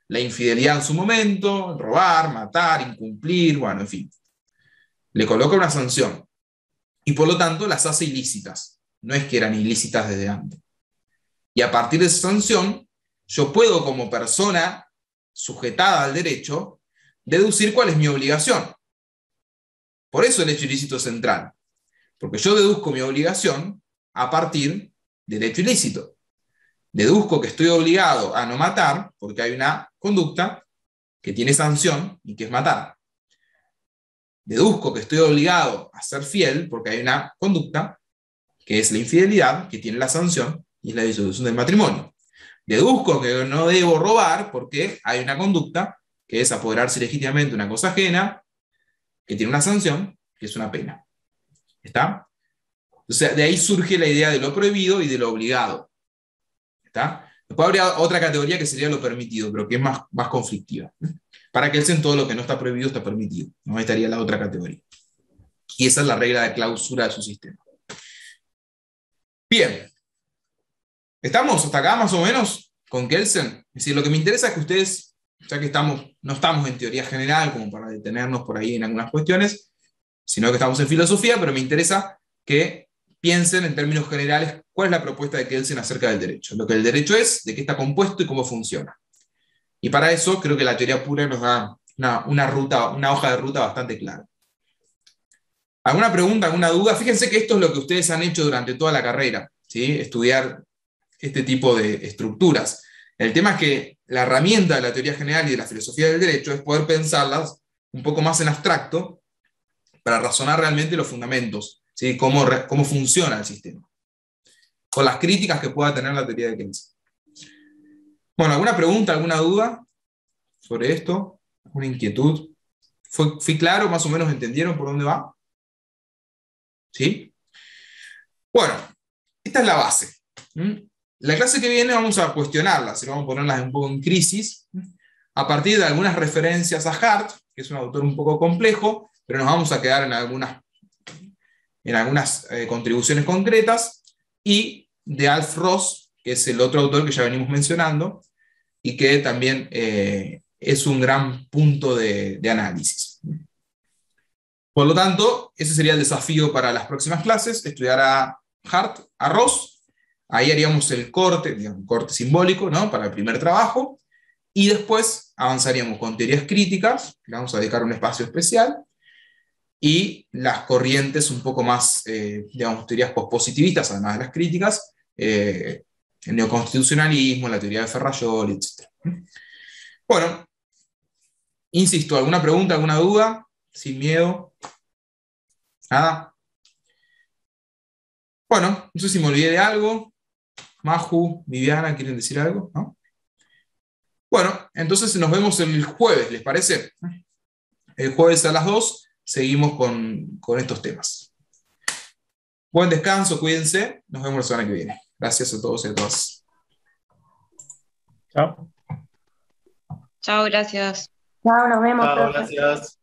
La infidelidad en su momento, robar, matar, incumplir, bueno, en fin. Le coloca una sanción. Y por lo tanto las hace ilícitas. No es que eran ilícitas desde antes. Y a partir de esa sanción, yo puedo como persona sujetada al derecho, deducir cuál es mi obligación. Por eso el hecho ilícito es central. Porque yo deduzco mi obligación a partir del hecho ilícito. Deduzco que estoy obligado a no matar porque hay una conducta que tiene sanción y que es matar. Deduzco que estoy obligado a ser fiel porque hay una conducta que es la infidelidad, que tiene la sanción y es la disolución del matrimonio. Deduzco que no debo robar porque hay una conducta que es apoderarse legítimamente de una cosa ajena, que tiene una sanción, que es una pena. ¿Está? O sea, de ahí surge la idea de lo prohibido y de lo obligado. ¿Está? Después habría otra categoría que sería lo permitido, pero que es más conflictiva. Para Kelsen todo lo que no está prohibido está permitido. No estaría la otra categoría. Y esa es la regla de clausura de su sistema. Bien. ¿Estamos hasta acá más o menos con Kelsen? Es decir, lo que me interesa es que ustedes, ya que no estamos en teoría general como para detenernos por ahí en algunas cuestiones, sino que estamos en filosofía, pero me interesa que piensen en términos generales cuál es la propuesta de Kelsen acerca del derecho. Lo que el derecho es, de qué está compuesto y cómo funciona. Y para eso creo que la teoría pura nos da una hoja de ruta bastante clara. ¿Alguna pregunta, alguna duda? Fíjense que esto es lo que ustedes han hecho durante toda la carrera, ¿sí? Estudiar este tipo de estructuras. El tema es que la herramienta de la teoría general y de la filosofía del derecho es poder pensarlas un poco más en abstracto para razonar realmente los fundamentos, ¿sí? Cómo funciona el sistema, con las críticas que pueda tener la teoría de Kelsen. Bueno, ¿alguna pregunta, alguna duda sobre esto? ¿Alguna inquietud? ¿Fui claro? ¿Más o menos entendieron por dónde va? ¿Sí? Bueno, esta es la base. La clase que viene vamos a cuestionarlas, y vamos a ponerlas un poco en crisis, a partir de algunas referencias a Hart, que es un autor un poco complejo, pero nos vamos a quedar en algunas contribuciones concretas, y de Alf Ross, que es el otro autor que ya venimos mencionando, y que también es un gran punto de análisis. Por lo tanto, ese sería el desafío para las próximas clases, estudiar a Hart, a Ross. Ahí haríamos el corte, digamos, un corte simbólico, ¿no? Para el primer trabajo, y después avanzaríamos con teorías críticas, le vamos a dedicar un espacio especial, y las corrientes un poco más, digamos, teorías pospositivistas, además de las críticas, el neoconstitucionalismo, la teoría de Ferrajoli, etc. Bueno, insisto, ¿alguna pregunta, alguna duda? Sin miedo. ¿Nada? Bueno, no sé si me olvidé de algo. Maju, Viviana, ¿quieren decir algo? ¿No? Bueno, entonces nos vemos el jueves, ¿les parece? El jueves a las 2 seguimos con estos temas. Buen descanso, cuídense. Nos vemos la semana que viene. Gracias a todos y a todas. Chao. Chao, gracias. Chao, nos vemos. Chao, profe. gracias.